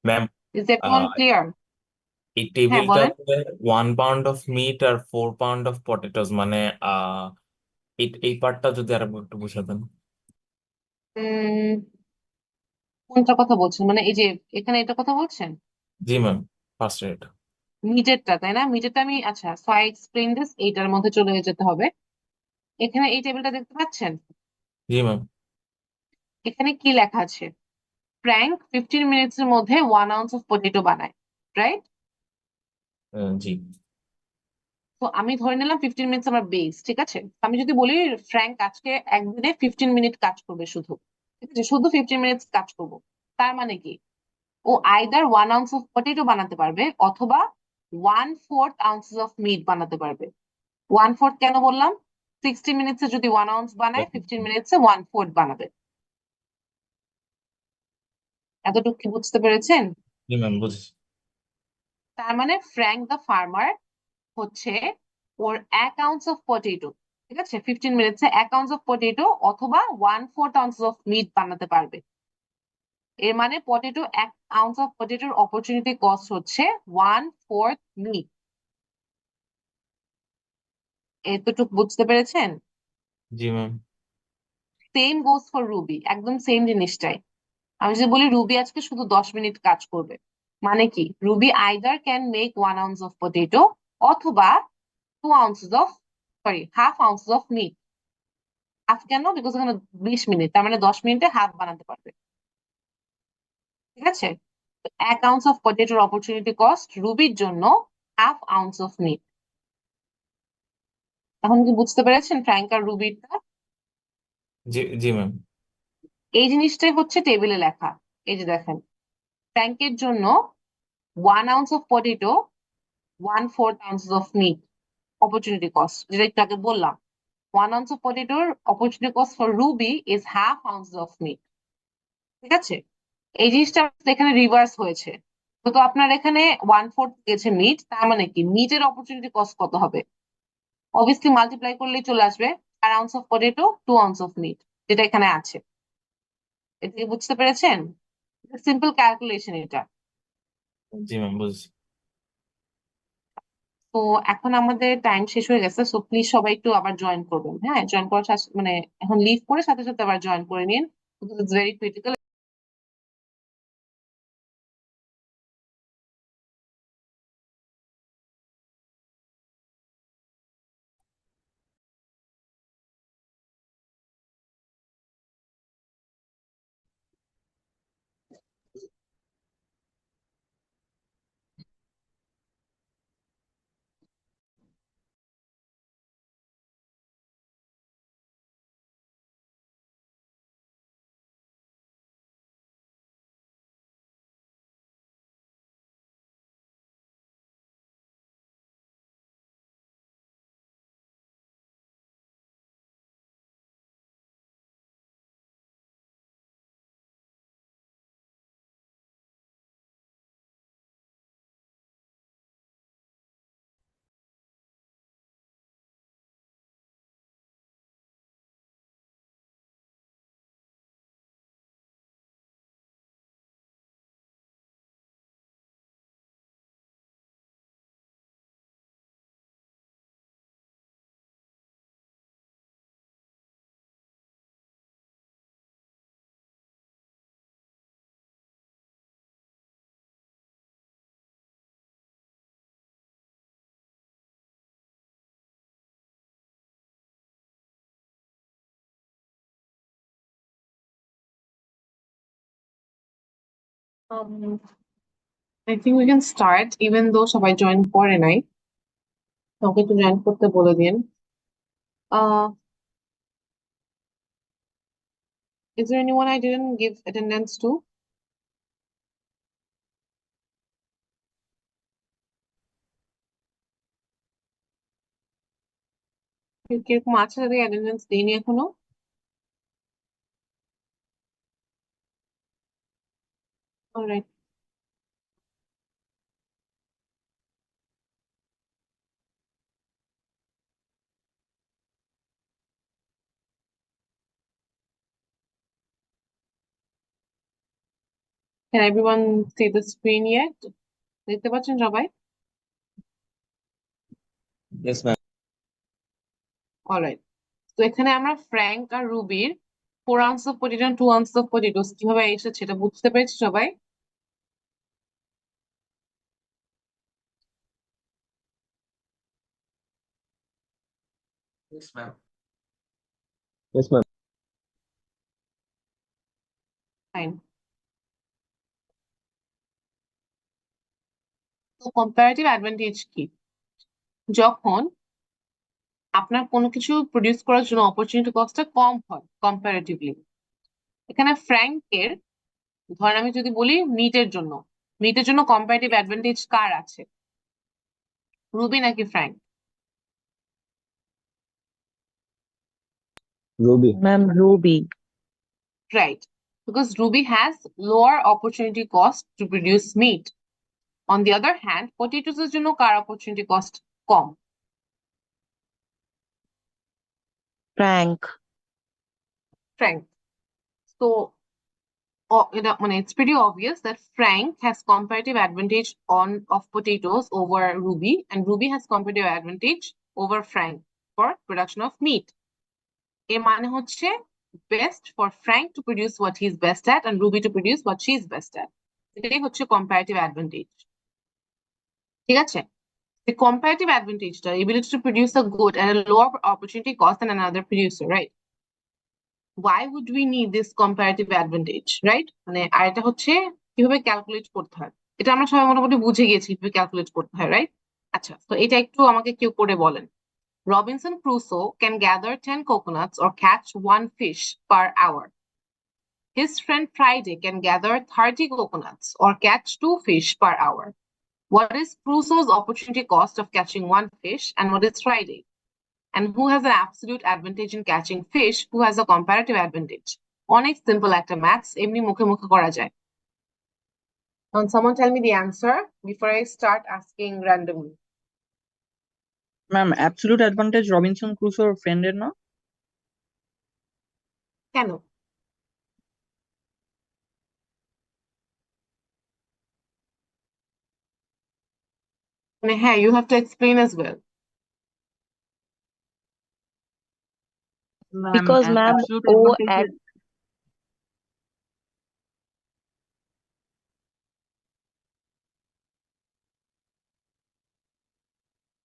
Ma'am Is everyone clear? এই হ্যাঁ বলেন। টেবিলটাতে 1 pound অফ মিট আর 4 pound অফ পটেটোস মানে এই পার্টটা যদি আর একটু বুঝাতেন। উম কোনটার কথা বলছেন, মানে এই যে এখানে এটা কথা বলছেন? জি ম্যাম, ফার্স্ট রেট। মিটেরটা, তাই না? মিটেরটা আমি, আচ্ছা সো আই এক্সপ্লেইন দিস, এইটার মধ্যে চলে যেতে হবে। এখানে এই টেবিলটা দেখতে পাচ্ছেন? জি ম্যাম। এখানে কি লেখা আছে? ফ্র্যাঙ্ক 15 মিনিটস এর মধ্যে 1 আউন্স অফ পটেটো বানায়, রাইট? জি তো আমি ধরে নিলাম 15 মিনিটস আমার বেস, ঠিক আছে। আমি যদি বলি ফ্র্যাঙ্ক আজকে একদিনে 15 মিনিট কাজ করবে শুধু, ঠিক আছে, শুধু 15 মিনিটস কাজ করবো, তার মানে কি, ও আইদার 1 আউন্স অফ পটেটো বানাতে পারবে অথবা 1/4 ounces অফ মিট বানাতে পারবে। 1/4 কেন বললাম? 60 মিনিটসে যদি 1 আউন্স বানায়, 15 মিনিটসে 1/4 বানাবে। এতটুকু কি বুঝতে পেরেছেন? জি ম্যাম, বুঝেছি। তার মানে ফ্র্যাঙ্ক দ্য ফার্মার হচ্ছে ওর 1 আউন্স অফ পটেটো, ঠিক আছে, 15 মিনিটসে 1 আউন্স অফ পটেটো অথবা 1/4 ounces অফ মিট বানাতে পারবে। এর মানে পটেটো 1 আউন্স অফ পটেটোর অপরচুনিটি কস্ট হচ্ছে 1/4 মিট। এতটুকু বুঝতে পেরেছেন? জি ma'am. Same goes for Ruby, একদম সেম জিনিসটাই। আমি যদি বলি রুবি আজকে শুধু 10 মিনিট কাজ করবে, মানে কি, Ruby either can make 1 ounce of potato অথবা 2 ounces of sorry half ounce of meat. Half কেন? বিকজ এখানে 20 মিনিট, তার মানে 10 মিনিটে হাফ বানাতে পারবে। ঠিক আছে, 1 আউন্স অফ পটেটোর অপরচুনিটি কস্ট রুবির জন্য হাফ আউন্স অফ মিট। এখন কি বুঝতে পেরেছেন ফ্র্যাঙ্ক আর রুবিরটা? জি জি ম্যাম। এই জিনিসটাই হচ্ছে টেবিলে লেখা। এই যে দেখেন, ফ্র্যাঙ্কের জন্য 1 ounce of potato 1/4 ounce of meat opportunity cost, যেটা একটু আগে বললাম। 1 ounce of potato opportunity cost for Ruby is half ounce of meat. ঠিক আছে, এই জিনিসটা আমাদের এখানে রিভার্স হয়েছে। তো আপনার এখানে 1/4 গেছে মিট, তার মানে কি মিটের অপরচুনিটি কস্ট কত হবে? অবভিয়াসলি মাল্টিপ্লাই করলেই চলে আসবে 4 ounce of potato 2 ounce of meat, যেটা এখানে আছে। এটা কি বুঝতে পেরেছেন? সিম্পল ক্যালকুলেশন এটা। জি ম্যাম, বুঝছি। তো এখন আমাদের টাইম শেষ হয়ে গেছে, সো প্লিজ সবাই একটু আবার জয়েন করবেন। হ্যাঁ, জয়েন করার মানে এখন লিভ করে সাথে সাথে আবার জয়েন করে নিন, it's very critical. I think we can start even though সবাই জয়েন করে নাই। ওকে একটু জয়েন করতে বলে দিন। Is there anyone I didn't give attendance to? কিরকম আছে যাদের অ্যাটেন্ডেন্স দেয়নি এখনো? Alright, can everyone see the screen yet? দেখতে পাচ্ছেন সবাই? Yes, ma'am. অলরাইট, তো এখানে আমরা ফ্র্যাঙ্ক আর রুবির 4 ounce of potato and 2 ounce of potatoes কিভাবে এসেছে এটা বুঝতে পেরেছি সবাই? Yes, ma'am. Yes, ma'am. Fine. তো কম্পারেটিভ অ্যাডভান্টেজ কি? যখন আপনার কোনো কিছু প্রডিউস করার জন্য অপরচুনিটি কস্টটা কম হয় কম্পারেটিভলি। এখানে ফ্র্যাঙ্কের, ধরেন আমি যদি বলি মিটের জন্য কম্পারেটিভ অ্যাডভান্টেজ কার আছে, রুবি নাকি Frank? Ruby. Ma'am, Ruby. Right, because Ruby has lower opportunity cost to produce meat. On the other hand, potatoes এর জন্য কার opportunity cost com? Frank. Frank. So it's pretty obvious that Frank has comparative advantage of potatoes over Ruby, and Ruby has comparative advantage over Frank for production of meat. এর মানে হচ্ছে best for Frank to produce what he is best at and Ruby to produce what she is best at. এটাই হচ্ছে comparative advantage. ঠিক আছে, The comparative advantage, the ability to produce a good at a lower opportunity cost than another producer, right? Why would we need this comparative advantage, right? মানে আর এটা হচ্ছে কিভাবে calculate করতে হয়, এটা আমরা সবাই মোটামুটি বুঝে গেছি কিভাবে ক্যালকুলেট করতে হয়, রাইট? আচ্ছা, তো এটা একটু আমাকে কেউ করে বলেন। Robinson Crusoe can gather 10 coconuts or catch 1 fish per hour. His friend Friday can gather 30 coconuts or catch 2 fish per hour. What is Crusoe's opportunity cost of catching 1 fish and what is Friday? And who has an absolute advantage in catching fish, who has a comparative advantage? অনেক simple একটা maths, এমনি মুখে মুখে করা যায়। Can someone tell me the answer before I start asking randomly? Ma'am absolute advantage Robinson ক্রুসোর ফ্রেন্ডের না? কেন? মানে হ্যাঁ, you have to explain as well. Ma'am Because ma'am, absolute O অ্যাডভান্টেজের at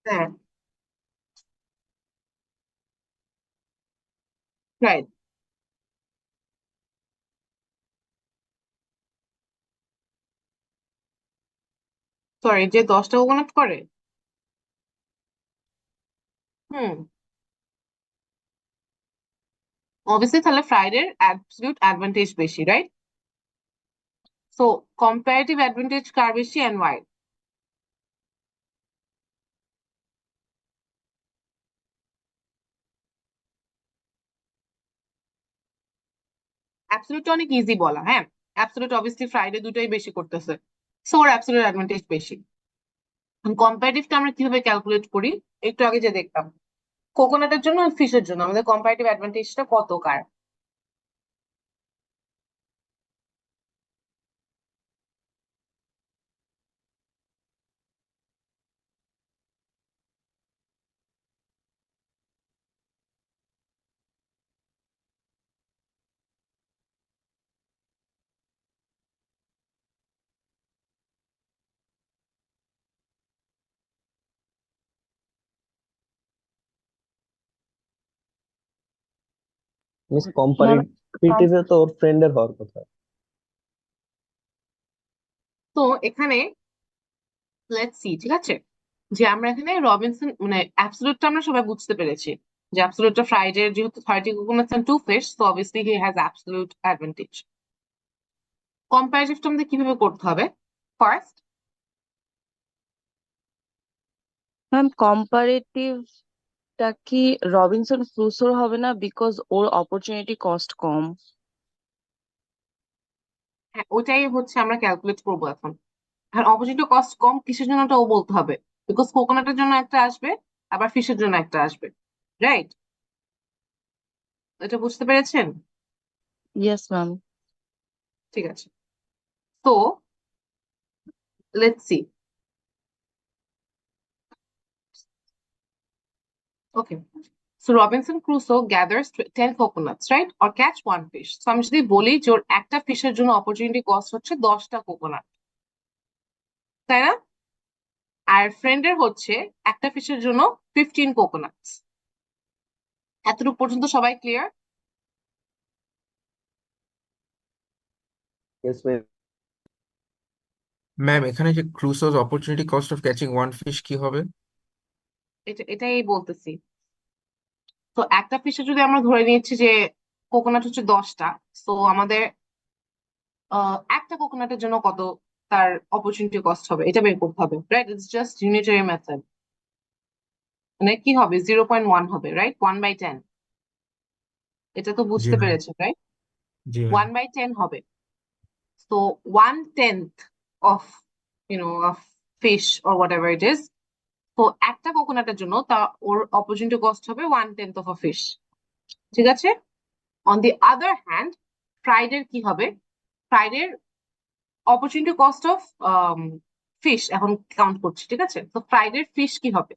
হ্যাঁ, right. Sorry, যে 10টা কোকোনাট করে? Obviously তাহলে ফ্রাইডের absolute advantage বেশি, right? So comparative advantage কার বেশি and why? Absolute অনেক ইজি বলা, হ্যাঁ। Absolute obviously ফ্রাইডে দুটোই বেশি করতেছে, so ওর absolute advantage বেশি। কম্পারেটিভটা আমরা কিভাবে ক্যালকুলেট করি একটু আগে যে দেখতাম, কোকোনাটের জন্য আর ফিশের জন্য আমাদের কম্পারেটিভ অ্যাডভান্টেজটা কত কার? মিস ma'am, কম্পারিটিভে তো ওর ফ্রেন্ডের হওয়ার কথা। তো এখানে লেটস সি, ঠিক আছে, যে আমরা এখানে রবিনসন মানে অ্যাবসলিউটটা আমরা সবাই বুঝতে পেরেছি, যে অ্যাবসলিউটটা ফ্রাইডের যেহেতু 30 coconuts and 2 fish, so obviously he has absolute advantage. কম্পারেটিভটা আমাদের কিভাবে করতে হবে? ফার্স্ট ma'am, comparative-টা কি রবিনসন ক্রুসোর হবে না, বিকজ ওর অপরচুনিটি কস্ট কম। হ্যাঁ, ওটাই হচ্ছে আমরা ক্যালকুলেট করবো এখন। আর অপরচুনিটি কস্ট কম কিসের জন্য ওটাও বলতে হবে, বিকজ কোকোনাটের জন্য একটা আসবে আবার ফিশের জন্য একটা আসবে, রাইট? এটা বুঝতে পেরেছেন? Yes ma'am. ঠিক আছে, তো let's see. Okay. So Robinson Crusoe gathers 10 coconuts, right? Or catch 1 fish. So আমি যদি বলি যে ওর একটা ফিশের জন্য অপরচুনিটি কস্ট হচ্ছে 10টা কোকোনাট, তাই না? আর ফ্রেন্ডের হচ্ছে একটা ফিশের জন্য 15 কোকোনাটস। এতটুকু পর্যন্ত সবাই ক্লিয়ার? Yes ma'am. ম্যাম এখানে যে Crusoe's opportunity cost of catching one fish কি হবে? এটাই বলতেছি। তো একটা ফিশে যদি আমরা ধরে নিচ্ছি যে কোকোনাট হচ্ছে 10টা, তো আমাদের একটা কোকোনাটের জন্য কত তার অপরচুনিটি কস্ট হবে এটা বের করতে হবে, right? It's just unitary method. মানে কি হবে? 0.1 হবে, রাইট? 1/10। এটা তো জি বুঝতে ম্যাম। পেরেছো, রাইট? জি ম্যাম। 1/10 হবে। So 1/10 of of fish or whatever it is. তো একটা কোকোনাটের জন্য তা ওর অপরচুনিটি কস্ট হবে 1/10 of a fish, ঠিক আছে? On the other hand, ফ্রাইডের কি হবে? ফ্রাইডের অপরচুনিটি কস্ট অফ ফিশ এখন কাউন্ট করছি, ঠিক আছে? তো ফ্রাইডের ফিশ কি হবে?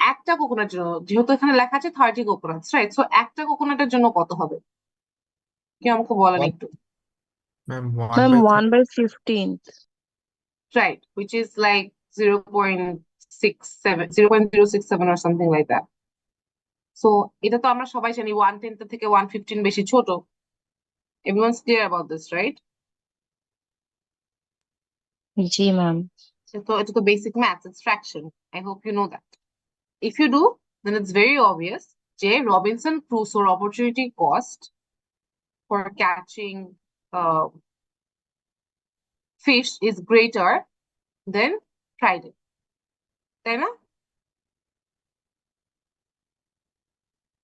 একটা কোকোনাটের জন্য, যেহেতু এখানে লেখা আছে 30 কোকোনাটস, রাইট? সো একটা কোকোনাটের জন্য কত হবে? কি আমাকে বলেন একটু। Ma'am ma'am 1/30। 1/15। Right, which is like 0.6 0.067 or something like that. So এটা তো আমরা সবাই জানি 1/10 থেকে 1/15 বেশি ছোট. Everyone's clear about this, right? G ma'am. So it's the basic maths, it's fraction. I hope you know that. If you do, then it's very obvious. J. Robinson Crusoe opportunity cost for catching fish is greater than Friday. তাই না?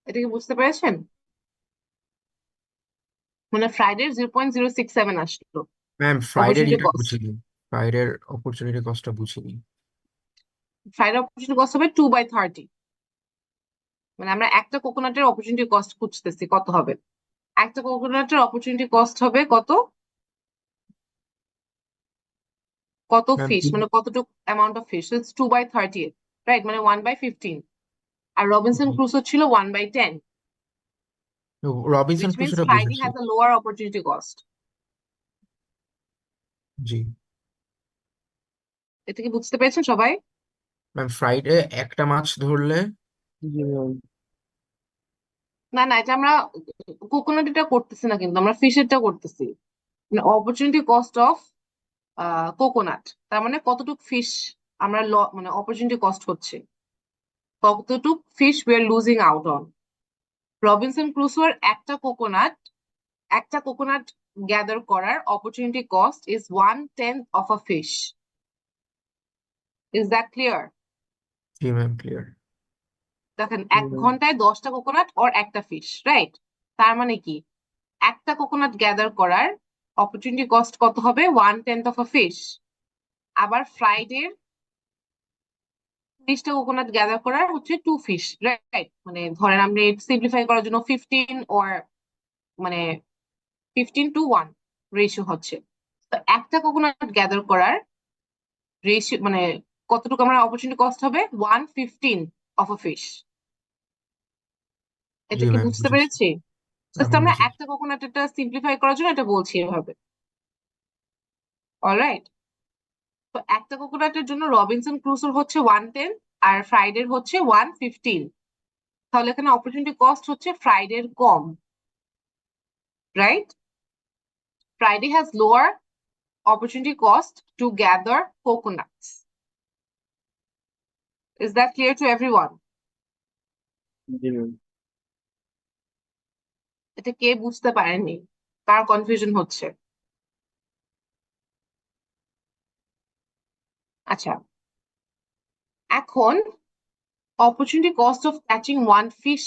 এটা কি বুঝতে পেরেছেন? মানে ফ্রাইডের 0.067 আসলো ma'am ফ্রাইডের opportunity এটা cost. বুঝিনি, ফ্রাইডের অপরচুনিটি কস্টটা বুঝিনি। ফ্রাইডে opportunity cost হবে 2/30. মানে আমরা একটা কোকোনাটের opportunity cost খুঁজতেছি, কত হবে? একটা কোকোনাটের opportunity cost হবে কত ম্যাম ফিশ, মানে কতটুকু amount of fish, it's 2/30, right? মানে 1/15. আর রবিনসন ক্রুসো ছিল 1/10, রবিনসন which means ক্রুসোটা Friday বুঝেছি। has a lower opportunity cost. জি এটা কি বুঝতে পেরেছেন সবাই? ম্যাম ফ্রাইডে একটা মাছ ধরলে জি ম্যাম। না না, এটা আমরা কোকোনাটটা করতেছি না, কিন্তু আমরা ফিশেরটা করতেছি। মানে অপরচুনিটি কস্ট অফ কোকোনাট, তার মানে কতটুক ফিশ আমরা মানে অপরচুনিটি কস্ট হচ্ছে, কতটুক fish we are losing out on. Robinson ক্রুসোর একটা কোকোনাট গ্যাদার করার opportunity cost is 1/10 of a fish. Is that clear? জি ম্যাম ক্লিয়ার। দেখেন 1 ঘন্টায় 10টা কোকোনাট অর একটা ফিশ, রাইট? তার মানে কি একটা কোকোনাট গ্যাদার করার অপরচুনিটি কস্ট কত হবে? 1/10 অফ আ ফিশ। আবার ফ্রাইডের 30টা কোকোনাট গ্যাদার করার হচ্ছে 2 ফিশ, রাইট? মানে ধরেন আমরা সিম্পলিফাই করার জন্য 15 or মানে 15:1 রেশিও হচ্ছে। তো একটা কোকোনাট গ্যাদার করার রেশিও মানে কতটুকু আমরা অপরচুনিটি কস্ট হবে? 1/15 অফ আ ফিশ। এটা জি কি ম্যাম বুঝতে বুঝেছি। পেরেছি? জাস্ট আমি আমরা বুঝেছি। একটা কোকোনাটটা সিম্পলিফাই করার জন্য এটা বলছি এভাবে। অলরাইট, তো একটা কোকোনাটের জন্য রবিনসন ক্রুসোর হচ্ছে 1/10 আর ফ্রাইডের হচ্ছে 1/15। তাহলে এখানে অপরচুনিটি কস্ট হচ্ছে ফ্রাইডের কম, right? Friday has lower opportunity cost to gather coconuts. Is that clear to everyone? জি ম্যাম। এটা কে বুঝতে পারেননি, কার কনফিউশন হচ্ছে? আচ্ছা, এখন opportunity cost of catching one fish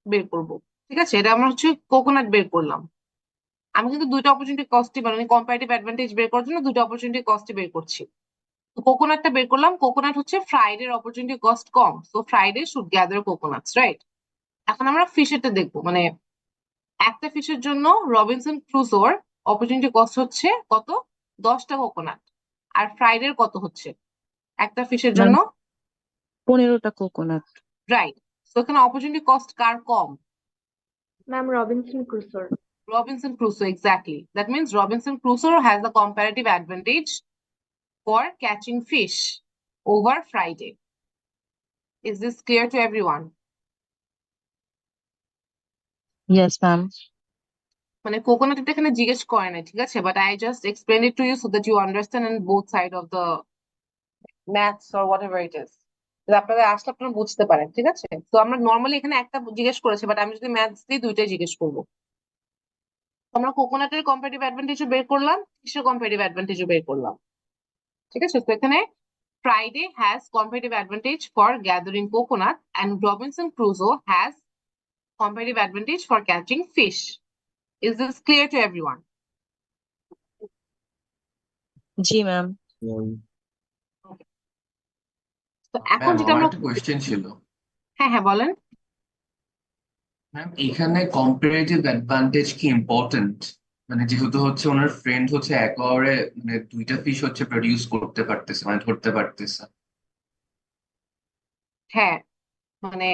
বের করব। ঠিক আছে, এটা আমরা হচ্ছে কোকোনাট বের করলাম। আমি কিন্তু দুইটা অপরচুনিটি কস্টই মানে কম্পারেটিভ অ্যাডভান্টেজ বের করার জন্য দুইটা অপরচুনিটি কস্টই বের করছি। তো কোকোনাটটা বের করলাম, কোকোনাট হচ্ছে ফ্রাইডের অপরচুনিটি কস্ট কম, so Friday should gather coconuts, right? এখন আমরা ফিশেরটা দেখবো, মানে একটা ফিশের জন্য রবিনসন ক্রুসোর অপরচুনিটি কস্ট হচ্ছে কত? 10টা কোকোনাট। আর ফ্রাইডের কত হচ্ছে একটা ফিশের জন্য? 15টা কোকোনাট। রাইট, তো এখানে opportunity cost car com? Ma'am, Robinson Crusoe. Robinson Crusoe, exactly. That means Robinson Crusoe has the comparative advantage for catching fish over Friday. Is this clear to everyone? Yes ma'am. মানে coconut এটা এখানে জিজ্ঞেস করে না, ঠিক আছে, but I just explain it to you so that you understand in both side of the maths or whatever it is. আপনারা আসলে আপনারা বুঝতে পারেন, ঠিক আছে? তো আমরা নর্মালি এখানে একটা জিজ্ঞেস করেছি, বাট আমি যদি ম্যাথস দিই দুইটাই জিজ্ঞেস করবো। আমরা কোকোনাটের কম্পারেটিভ অ্যাডভান্টেজও বের করলাম, ফিশের কম্পারেটিভ অ্যাডভান্টেজও বের করলাম, ঠিক আছে? তো এখানে Friday has comparative advantage for gathering coconut and Robinson Crusoe has comparative advantage for catching fish. Is this clear to everyone? জি ম্যাম। তো এখন ম্যাম যেটা আমার আমরা একটা কোয়েশ্চেন ছিল। হ্যাঁ হ্যাঁ বলেন। ম্যাম এখানে কম্পারেটিভ অ্যাডভান্টেজ কি ইম্পর্টেন্ট? মানে যেহেতু হচ্ছে ওনার ফ্রেন্ড হচ্ছে একবারে মানে দুইটা ফিশ হচ্ছে প্রডিউস করতে পারতেছে মানে ধরতে পারতেছে। হ্যাঁ, মানে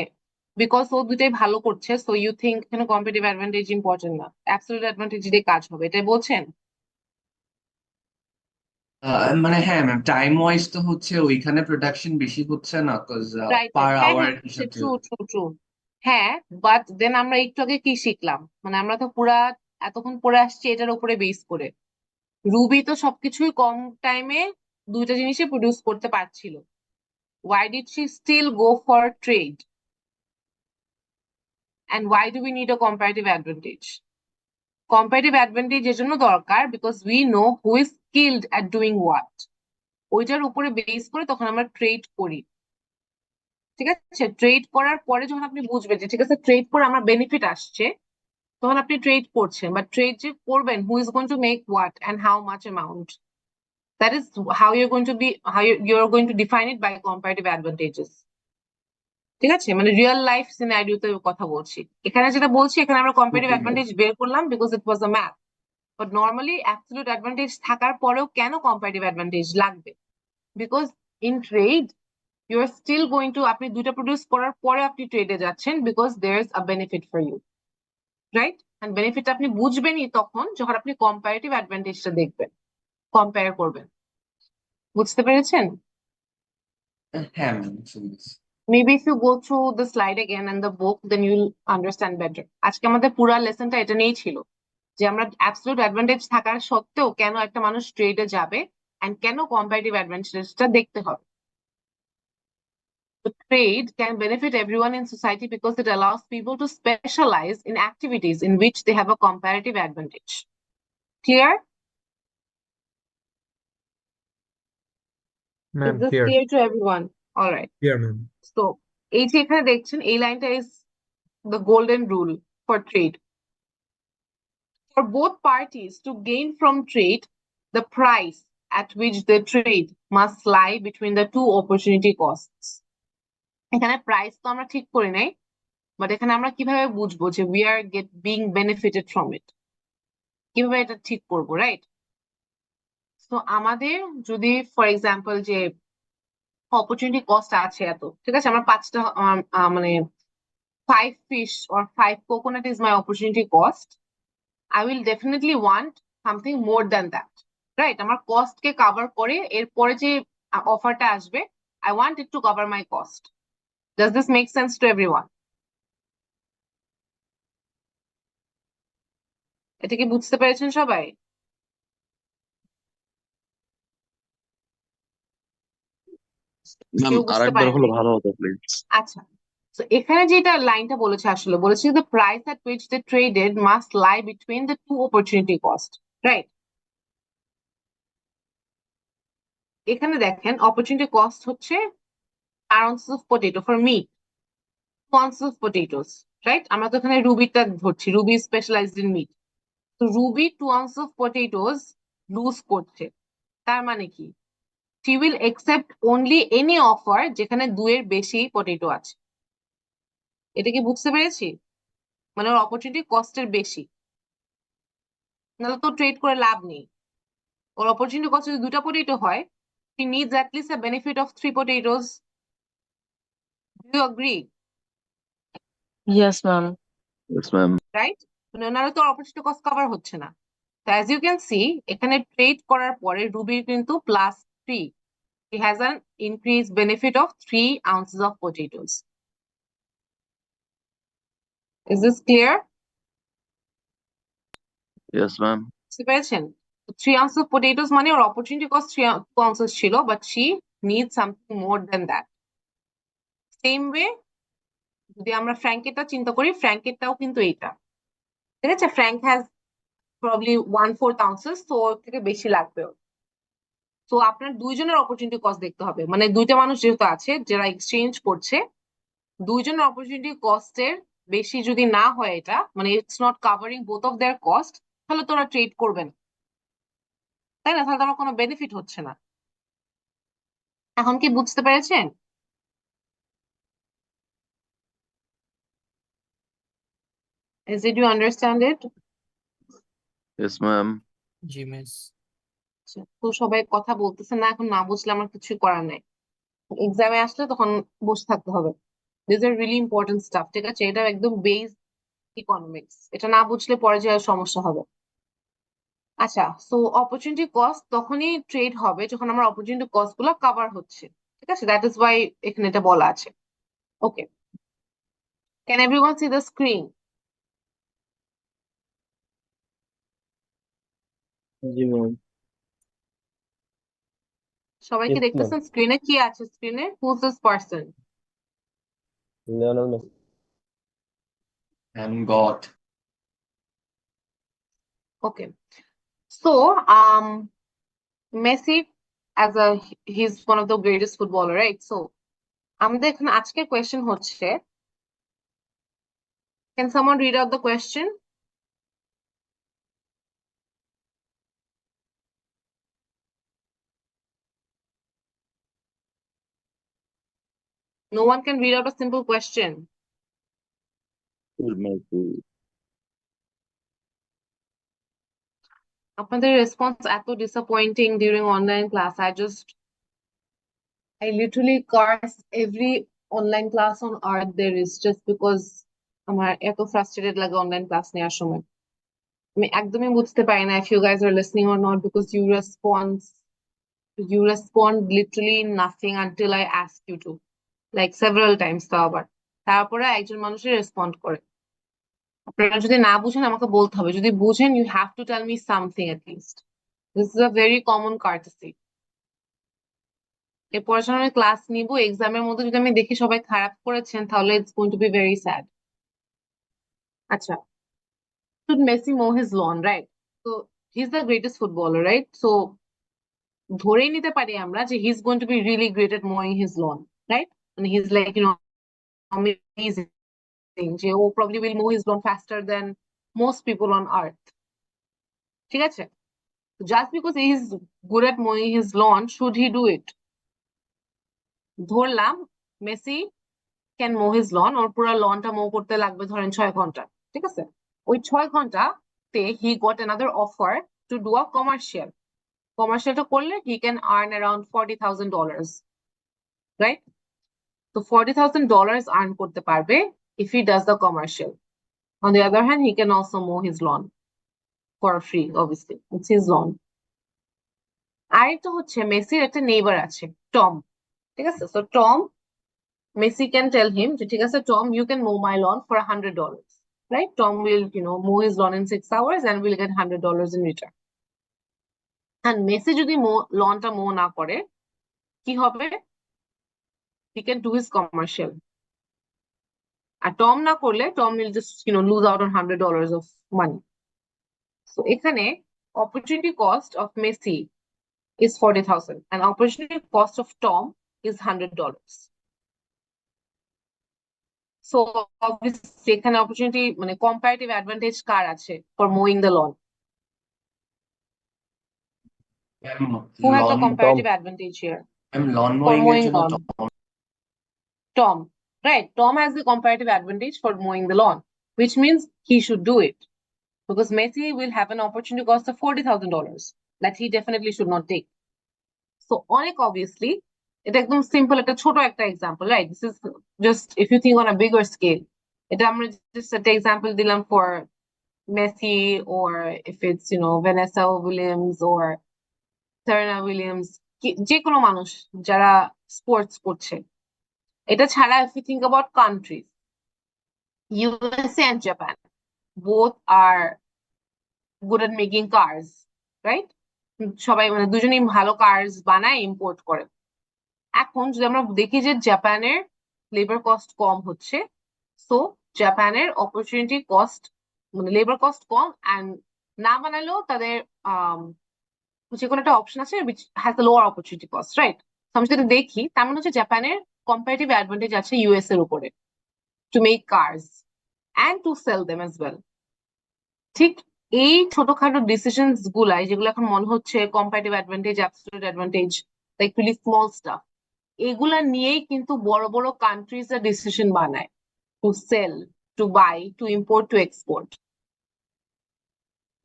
বিকজ ও দুটাই ভালো করছে, সো ইউ থিঙ্ক এখানে কম্পারেটিভ অ্যাডভান্টেজ ইম্পর্টেন্ট না, অ্যাবসলিউট অ্যাডভান্টেজ দিয়ে কাজ হবে, এটাই বলছেন? মানে হ্যাঁ ম্যাম, টাইম ওয়াইজ তো হচ্ছে ওইখানে প্রোডাকশন বেশি হচ্ছে না, কজ রাইট পার হ্যাঁ আওয়ার হ্যাঁ হিসাব ট্রু দিয়ে। ট্রু ট্রু হ্যাঁ, বাট দেন আমরা একটু আগে কি শিখলাম, মানে আমরা তো পুরা এতক্ষণ পড়ে আসছি এটার উপরে বেস করে। রুবি তো সবকিছুই কম টাইমে দুইটা জিনিসই প্রডিউস করতে পারছিল। Why did she still go for trade? And why do we need a comparative advantage? Comparative advantage এর জন্য দরকার because we know who is skilled at doing what. ওইটার উপরে বেস করে তখন আমরা ট্রেড করি। ঠিক আছে, ট্রেড করার পরে যখন আপনি বুঝবেন যে ঠিক আছে ট্রেড করে আমার বেনিফিট আসছে, তখন আপনি ট্রেড করছেন। বাট ট্রেড যে করবেন, who is going to make what and how much amount, that is how you're going to be, you're going to define it by comparative advantages. ঠিক আছে, মানে রিয়েল লাইফ সিনারিওতে কথা বলছি। এখানে যেটা বলছি, এখানে আমরা কম্পারেটিভ অ্যাডভান্টেজ বের করলাম because it was a math. But normally absolute advantage থাকার পরেও কেন কম্পারেটিভ অ্যাডভান্টেজ লাগবে? Because in trade you are still going to, আপনি দুইটা প্রডিউস করার পরে আপনি ট্রেডে যাচ্ছেন because there is a benefit for you, right? And benefit আপনি বুঝবেনই তখন যখন আপনি কম্পারেটিভ অ্যাডভান্টেজটা দেখবেন, কম্পেয়ার করবেন। বুঝতে পেরেছেন? হ্যাঁ ম্যাম, বুঝতে পেরেছি। Maybe if you go through the slide again and the book, then you'll understand better. আজকে আমাদের পুরা লেসনটা এটা নিয়েই ছিল যে আমরা অ্যাবসলিউট অ্যাডভান্টেজ থাকার সত্ত্বেও কেন একটা মানুষ ট্রেডে যাবে এন্ড কেন কম্পারেটিভ অ্যাডভান্টেজটা দেখতে হবে। The trade can benefit everyone in society because it allows people to specialize in activities in which they have a comparative advantage. Clear? Is ma'am this clear clear to everyone? All right. Clear ma'am. So এই যে এখানে দেখছেন এই লাইনটা is the golden rule for trade. For both parties to gain from trade, the price at which they trade must lie between the two opportunity costs. এখানে price তো আমরা ঠিক করি নাই, বাট এখানে আমরা কিভাবে বুঝবো যে we are being benefited from it, কিভাবে এটা ঠিক করবো, রাইট? তো আমাদের যদি ফর এক্সাম্পল যে অপরচুনিটি কস্ট আছে এত, ঠিক আছে, আমরা পাঁচটা মানে 5 fish or 5 coconut is my opportunity cost, I will definitely want something more than that, right? আমার কস্ট কে কভার করে এরপরে যে অফারটা আসবে, I want it to cover my cost. Does this make sense to everyone? এটা কি বুঝতে পেরেছেন সবাই? ম্যাম কেউ বুঝতে আরেকবার হলে পারেননি? ভালো হতো প্লিজ। আচ্ছা, তো এখানে যেটা লাইনটা বলেছে আসলে বলেছে the price at which they traded must lie between the two opportunity cost, right? এখানে দেখেন opportunity cost হচ্ছে ounces of potato for me, 2 ounces of potatoes, right? আমরা তো এখানে রুবিটা ধরছি, রুবি স্পেশালাইজড ইন মিট। তো রুবি 2 ounces of potatoes লুজ করছে, তার মানে কি she will accept only any offer যেখানে 2 এর বেশি পটেটো আছে। এটা কি বুঝতে পেরেছি? মানে ওর অপরচুনিটি কস্টের বেশি, নাহলে তো ট্রেড করে লাভ নেই। ওর অপরচুনিটি কস্ট যদি 2টা পটেটো হয়, she needs at least a benefit of 3 potatoes. Do you agree? Yes, ma'am. Yes ma'am. Right? নাহলে তো অপরচুনিটি কস্ট কভার হচ্ছে না। So as you can see, এখানে ট্রেড করার পরে রুবির কিন্তু +3, he has an increased benefit of 3 ounces of potatoes. Is this clear? Yes ma'am. বুঝতে পেরেছেন? 3 ounces of potatoes মানে ওর অপরচুনিটি কস্ট 2 ounces ছিল, but she needs something more than that. Same way, যদি আমরা ফ্র্যাঙ্কেরটা চিন্তা করি, ফ্র্যাঙ্কেরটাও কিন্তু এইটা, ঠিক আছে? ফ্র্যাঙ্ক হ্যাজ প্রবাবলি 1/4 ounces, তো ওর থেকে বেশি লাগবে। তো আপনার দুইজনের অপরচুনিটি কস্ট দেখতে হবে, মানে দুইটা মানুষ যেহেতু আছে যারা এক্সচেঞ্জ করছে, দুইজনের অপরচুনিটি কস্টের বেশি যদি না হয়, এটা মানে it's not covering both of their cost, তাহলে তোরা ট্রেড করবেন, তাই না? তাহলে আমার কোনো বেনিফিট হচ্ছে না। এখন কি বুঝতে পেরেছেন? Did you understand it? Yes ma'am. G miss. তো সবাই কথা বলতেছে না, এখন না বুঝলে আমার কিছু করার নাই। এক্সামে আসলে তখন বসে থাকতে হবে। This are really important staff, ঠিক আছে? এটা একদম বেস ইকোনমিক্স, এটা না বুঝলে পরে যে সমস্যা হবে। আচ্ছা, সো অপরচুনিটি কস্ট তখনই ট্রেড হবে যখন আমার অপরচুনিটি কস্ট গুলো কভার হচ্ছে, ঠিক আছে? দ্যাট ইজ ওয়াই এখানে এটা বলা আছে। Okay, can everyone see the screen? জি ম্যাম। সবাই কি ইয়েস ম্যাম। দেখতেছেন স্ক্রিনে? কি আছে স্ক্রিনে? Who's this person? Lionel Messi. And God. Okay, so Messi as a he's one of the greatest footballer, right? So আমাদের এখানে আজকের কোয়েশ্চেন হচ্ছে, can someone read out the question? No one can read out a simple question. Messi. আপনাদের response এত disappointing during online class. I literally curse every online class on earth there is just because আমার এত frustrated লাগে online class নেওয়ার সময়। আমি একদমই বুঝতে পারি না if you guys are listening or not, because you respond literally nothing until I ask you to, like several times তাও আবার। তারপরে একজন মানুষই রেসপন্ড করে। আপনারা যদি না বুঝেন আমাকে বলতে হবে, যদি বুঝেন you have to tell me something at least. This is a very common courtesy. এরপর যখন আমি ক্লাস নিব, এক্সামের মধ্যে যদি আমি দেখি সবাই খারাপ করেছেন, তাহলে it's going to be very sad. আচ্ছা, should Messi mow his lawn, right? So he's the greatest footballer, right? So ধরেই নিতে পারি আমরা যে he's going to be really great at mowing his lawn, right? And he's like, amazing, যে ও probably will mow his lawn faster than most people on earth. ঠিক আছে? Just because he is good at mowing his lawn, should he do it? ধরলাম Messi can mow his lawn, ওর পুরো লনটা মো করতে লাগবে ধরেন 6 ঘন্টা, ঠিক আছে? ওই 6 ঘন্টাতে he got another offer to do a কমার্শিয়ালটা করলে he can earn around $40,000, right? তো $40,000 আর্ন করতে পারবে if he does the commercial. On the other hand he can also mow his lawn for free, obviously it's his lawn. আরেকটা হচ্ছে মেসির একটা neighbour আছে, টম, ঠিক আছে? So Tom, Messi can tell him, ঠিক আছে Tom, you can mow my lawn for $100, right? Tom will, mow his lawn in 6 hours and will get $100 in return. And Messi যদি লনটা মো না করে কি হবে? He can do his commercial. আর Tom না করলে Tom will just, lose out on $100 of money. So এখানে opportunity cost of Messi is 40,000 and opportunity cost of Tom is $100. So obviously এখানে opportunity মানে comparative advantage কার আছে for mowing the lawn? Who has the Lawn, comparative advantage here lawn for mowing এর mowing জন্য lawn? Tom, right? Tom has the comparative advantage for mowing the lawn, which means he should do it because Messi will have an opportunity cost of $40,000 that he definitely should not take. So অনেক obviously, এটা একদম simple একটা ছোট একটা example, right? This is just if you think on a bigger scale. এটা আমরা just একটা example দিলাম for Messi, or if it's Vanessa Williams or Serena Williams, যে কোনো মানুষ যারা স্পোর্টস করছে। এটা ছাড়া if you think about countries, USA and Japan both are good at making cars, right? সবাই মানে দুজনেই ভালো কার্স বানায়, ইম্পোর্ট করে। এখন যদি আমরা দেখি যে জাপানের লেবার কস্ট কম হচ্ছে, সো জাপানের অপরচুনিটি কস্ট মানে লেবার কস্ট কম, অ্যান্ড না বানালেও তাদের যে কোনো একটা অপশন আছে which has a lower opportunity cost, right? আমি যদি দেখি তার মানে হচ্ছে জাপানের কম্পারেটিভ অ্যাডভান্টেজ আছে ইউএস এর উপরে to make cars and to sell them as well. ঠিক এই ছোটখাটো ডিসিশনস গুলাই যেগুলো এখন মনে হচ্ছে comparative advantage, absolute advantage, like really small stuff, এগুলা নিয়েই কিন্তু বড় বড় কান্ট্রিজ এর ডিসিশন বানায় to sell, to buy, to import, to export,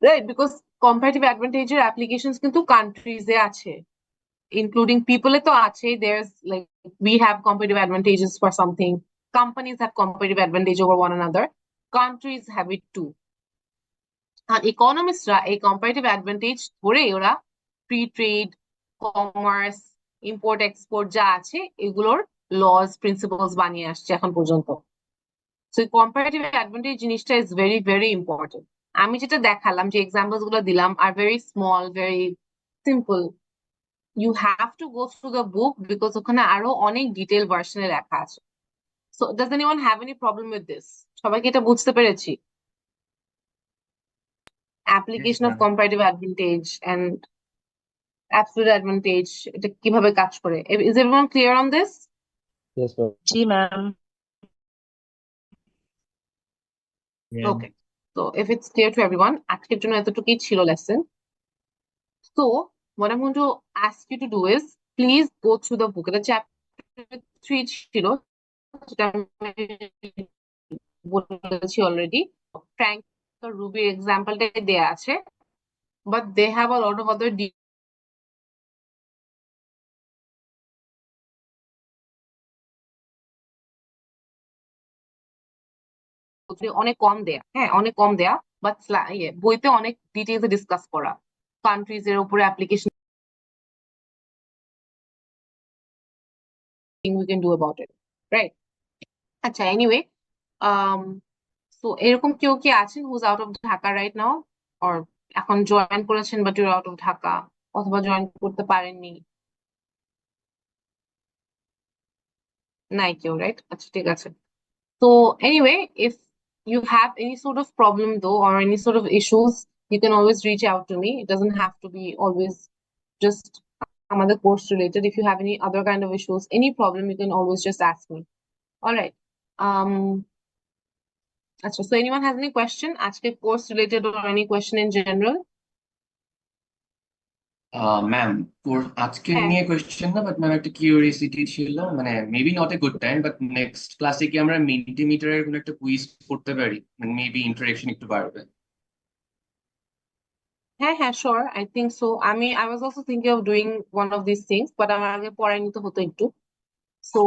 right? Because comparative অ্যাডভান্টেজের অ্যাপ্লিকেশনস কিন্তু কান্ট্রিজ এ আছে, including people তো আছে। There's like we have competitive advantages for something, companies have competitive advantage over one another, countries have it too. আর ইকোনমিস্টরা এই comparative advantage ধরে ওরা free trade, commerce, import export যা আছে এগুলোর লস প্রিন্সিপালস বানিয়ে আসছে এখন পর্যন্ত। সো এই কম্পারেটিভ অ্যাডভান্টেজ জিনিসটা ইজ ভেরি ভেরি ইম্পর্টেন্ট। আমি যেটা দেখালাম, যে এক্সাম্পলস গুলো দিলাম আর very small, very simple. You have to go through the book because ওখানে আরো অনেক ডিটেল ভার্সনে লেখা আছে। So does anyone have any problem with this? সবাইকে এটা বুঝতে পেরেছি? Yes, application of ma'am. Comparative advantage and absolute advantage এটা কিভাবে কাজ করে। Is everyone clear on this? Yes, ma'am. জি ম্যাম। Yeah. ওকে, তো if it's clear to everyone, আজকের জন্য এতটুকুই ছিল lesson. So what I'm going to ask you to do is please go through the book. এটা চ্যাপ্টার 3 ছিল, যেটা আমি বলেছি অলরেডি। ফ্র্যাঙ্ক আর রুবির এক্সাম্পলটাই দেয়া আছে, but they have a lot of other অনেক কম দেয়া, হ্যাঁ অনেক কম দেয়া, বাট বইতে অনেক ডিটেইলসে ডিসকাস করা কান্ট্রিজ এর উপরে application we can do about it, right? আচ্ছা, এনিওয়ে, সো এরকম কেউ কি আছেন who's out of Dhaka right now, or এখন জয়েন করেছেন but you're out of Dhaka, অথবা জয়েন করতে পারেননি? নাই কেউ, রাইট? আচ্ছা ঠিক আছে। So anyway, if you have any sort of problem though, or any sort of issues, you can always reach out to me. It doesn't have to be always just another course related. If you have any other kind of issues, any problem, you can always just ask me. All right. So anyone has any question? Aajke course related or any question in general? Ma'am, আজকের হ্যাঁ নিয়ে question না, but ma'am একটা curiosity ছিল, মানে maybe not a good time, but next ক্লাসে কি আমরা মিনিটিমিটারের কোনো একটা কুইজ করতে পারি? মেবি ইন্টারেকশন একটু বাড়বে। হ্যাঁ, sure. I think so. I was also thinking of doing one of these things, but আমার আগে পড়াই নিতে হতো একটু। So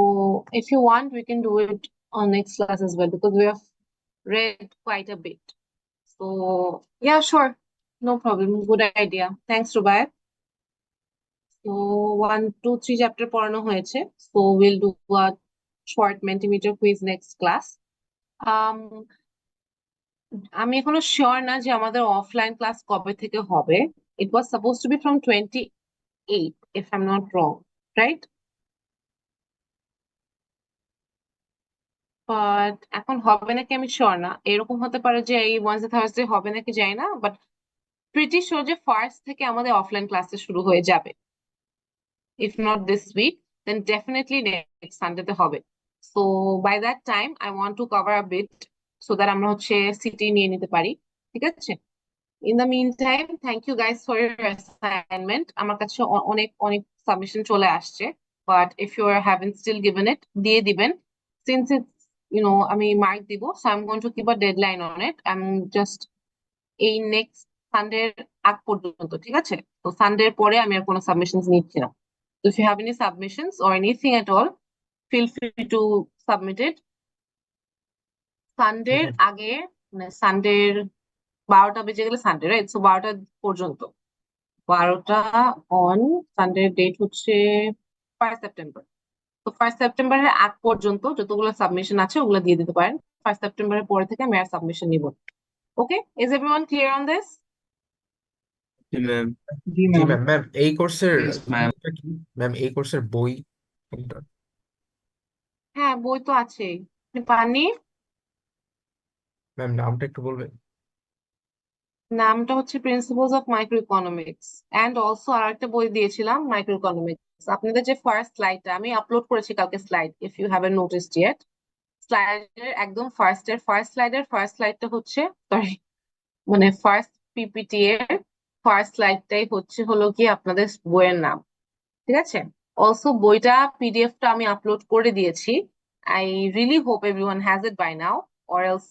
if you want, we can do it on next class as well, because we have read quite a bit. So yeah, sure. No problem. Good idea. Thanks, Rubaiyat. So 1, 2, 3 chapter পড়ানো হয়েছে. So we'll do a short Mentimeter quiz next class. আমি এখনো sure না যে আমাদের offline class কবে থেকে হবে। It was supposed to be from 28, if I'm not wrong, right? But এখন হবে নাকি আমি শিওর না। এরকম হতে পারে যে এই ওয়েডনেসডে থার্সডে হবে নাকি জানি না, বাট প্রিটি শিওর যে ফার্স্ট থেকে আমাদের অফলাইন ক্লাসে শুরু হয়ে যাবে। If not this week, then definitely next Sunday তে হবে। So by that time I want to cover a bit so that আমরা হচ্ছে সিটি নিয়ে নিতে পারি, ঠিক আছে? In the meantime, thank you guys for your assignment. আমার কাছে অনেক অনেক সাবমিশন চলে আসছে, but if you haven't still given it, দিয়ে দিবেন। Since it's, আমি মার্ক দিব, so I'm going to keep a deadline on it. I'm just এই নেক্সট সানডে আগ পর্যন্ত, ঠিক আছে? তো সানডের পরে আমি আর কোনো সাবমিশনস নিচ্ছি না। So if you have any submissions or anything at all, feel free to submit it. সানডের আগে, মানে সানডের 12টা বেজে গেলে সানডে, রাইট? সো 12টা পর্যন্ত, 12টা অন সানডের ডেট হচ্ছে 1 সেপ্টেম্বর। তো 1 সেপ্টেম্বরের আগ পর্যন্ত যতগুলো সাবমিশন আছে ওগুলো দিয়ে দিতে পারেন। 1 সেপ্টেম্বরের পরে থেকে আমি আর সাবমিশন নিব। Okay, is everyone clear on this? জি ম্যাম। জি জি ম্যাম। ম্যাম। এই কোর্সের Yes, ma'am. কি ম্যাম? এই কোর্সের বই কোনটা? হ্যাঁ, বই তো আছেই। আপনি পাননি? ম্যাম নামটা একটু বলবেন? নামটা হচ্ছে principles of microeconomics, and also আর একটা বই দিয়েছিলাম মাইক্রো ইকোনমিক্স। আপনাদের যে ফার্স্ট স্লাইডটা আমি আপলোড করেছি কালকে, slide, if you haven't noticed yet, স্লাইডের একদম ফার্স্ট স্লাইডটা হচ্ছে, সরি, মানে ফার্স্ট পিপিটি এর ফার্স্ট স্লাইডটাই হলো কি আপনাদের বইয়ের নাম, ঠিক আছে? অলসো বইটা পিডিএফটা আমি আপলোড করে দিয়েছি। I really hope everyone has it by now, or else,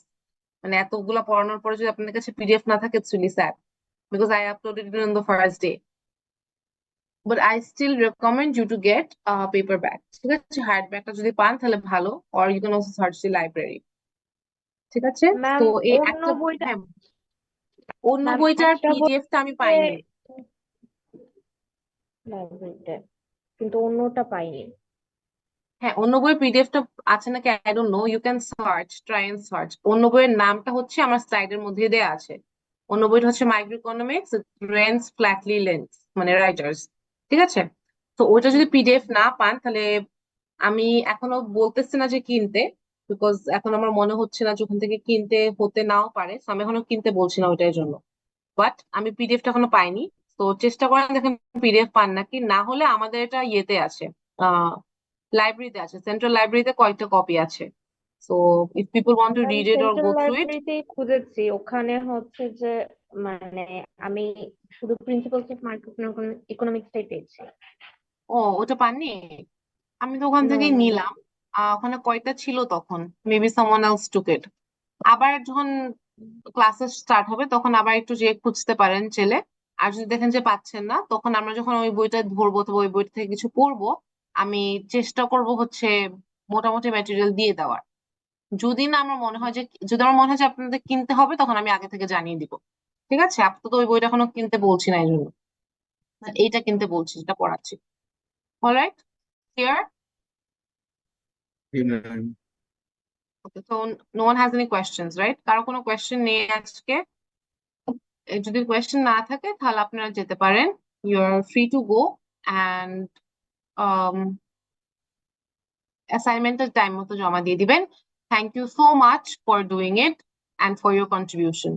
মানে এতগুলা পড়ানোর পরে যদি আপনাদের কাছে পিডিএফ না থাকে, it's really sad, because I uploaded it on the first day. But I still recommend you to get a paperback. ঠিক আছে? হার্ড ব্যাগটা যদি পান তাহলে ভালো, or you can also search the library. ঠিক আছে? ম্যাম তো এই অন্য একটা, বইটা হ্যাঁ অন্য ম্যাম বইটার একটা পিডিএফটা আমি পাইনি। লাইব্রেরিতে কিন্তু অন্যটা পাইনি। হ্যাঁ, অন্য বইয়ের পিডিএফটা আছে নাকি I don't know, you can search, try and search. অন্য বইয়ের নামটা হচ্ছে আমার স্লাইডের মধ্যে দেয়া আছে। অন্য বইটা হচ্ছে micro economics, Reigns flatly lens, মানে রাইটার্স, ঠিক আছে? তো ওইটা যদি পিডিএফ না পান তাহলে আমি এখনো বলতেছি না যে কিনতে, বিকজ এখন আমার মনে হচ্ছে না যে ওখান থেকে কিনতে হতে নাও পারে, so আমি এখনো কিনতে বলছি না ওইটার জন্য। বাট আমি পিডিএফটা এখনো পাইনি, তো চেষ্টা করেন দেখেন পিডিএফ পান নাকি। না হলে আমাদের এটা ইয়েতে আছে, লাইব্রেরিতে আছে, সেন্ট্রাল লাইব্রেরিতে কয়েকটা কপি আছে। So if people want to ma'am read it or central go through it. লাইব্রেরিতেই খুঁজেছি, ওখানে হচ্ছে যে মানে আমি শুধু প্রিন্সিপালস অফ মার্কেট ইকোনমিক্সটাই পেয়েছি। ও, ওটা পাননি? আমি তো ওখান নো থেকেই ম্যাম। নিলাম। ওখানে কয়টা ছিল তখন, মেবি সামওয়ান এলস টুক ইট। আবার যখন ক্লাসেস স্টার্ট হবে তখন আবার একটু যে খুঁজতে পারেন চেলে। আর যদি দেখেন যে পাচ্ছেন না, তখন আমরা যখন ওই বইটা ধরবো অথবা ওই বইটা থেকে কিছু পড়বো, আমি চেষ্টা করব হচ্ছে মোটামুটি ম্যাটেরিয়াল দিয়ে দেওয়ার। যদি না আমার মনে হয় যে, যদি আমার মনে হয় যে আপনাদের কিনতে হবে, তখন আমি আগে থেকে জানিয়ে দিব। ঠিক আছে? আপাতত ওই বইটা এখনো কিনতে বলছি না, এই জন্য এইটা কিনতে বলছি যেটা পড়াচ্ছি। Alright, clear? ওকে, তো no one has any questions, right? কারো কোনো কোয়েশ্চেন নেই আজকে? যদি কোয়েশ্চেন না থাকে তাহলে আপনারা যেতে পারেন, you are free to go. And অ্যাসাইনমেন্টের টাইম মতো জমা দিয়ে দিবেন। Thank you so much for doing it and for your contribution.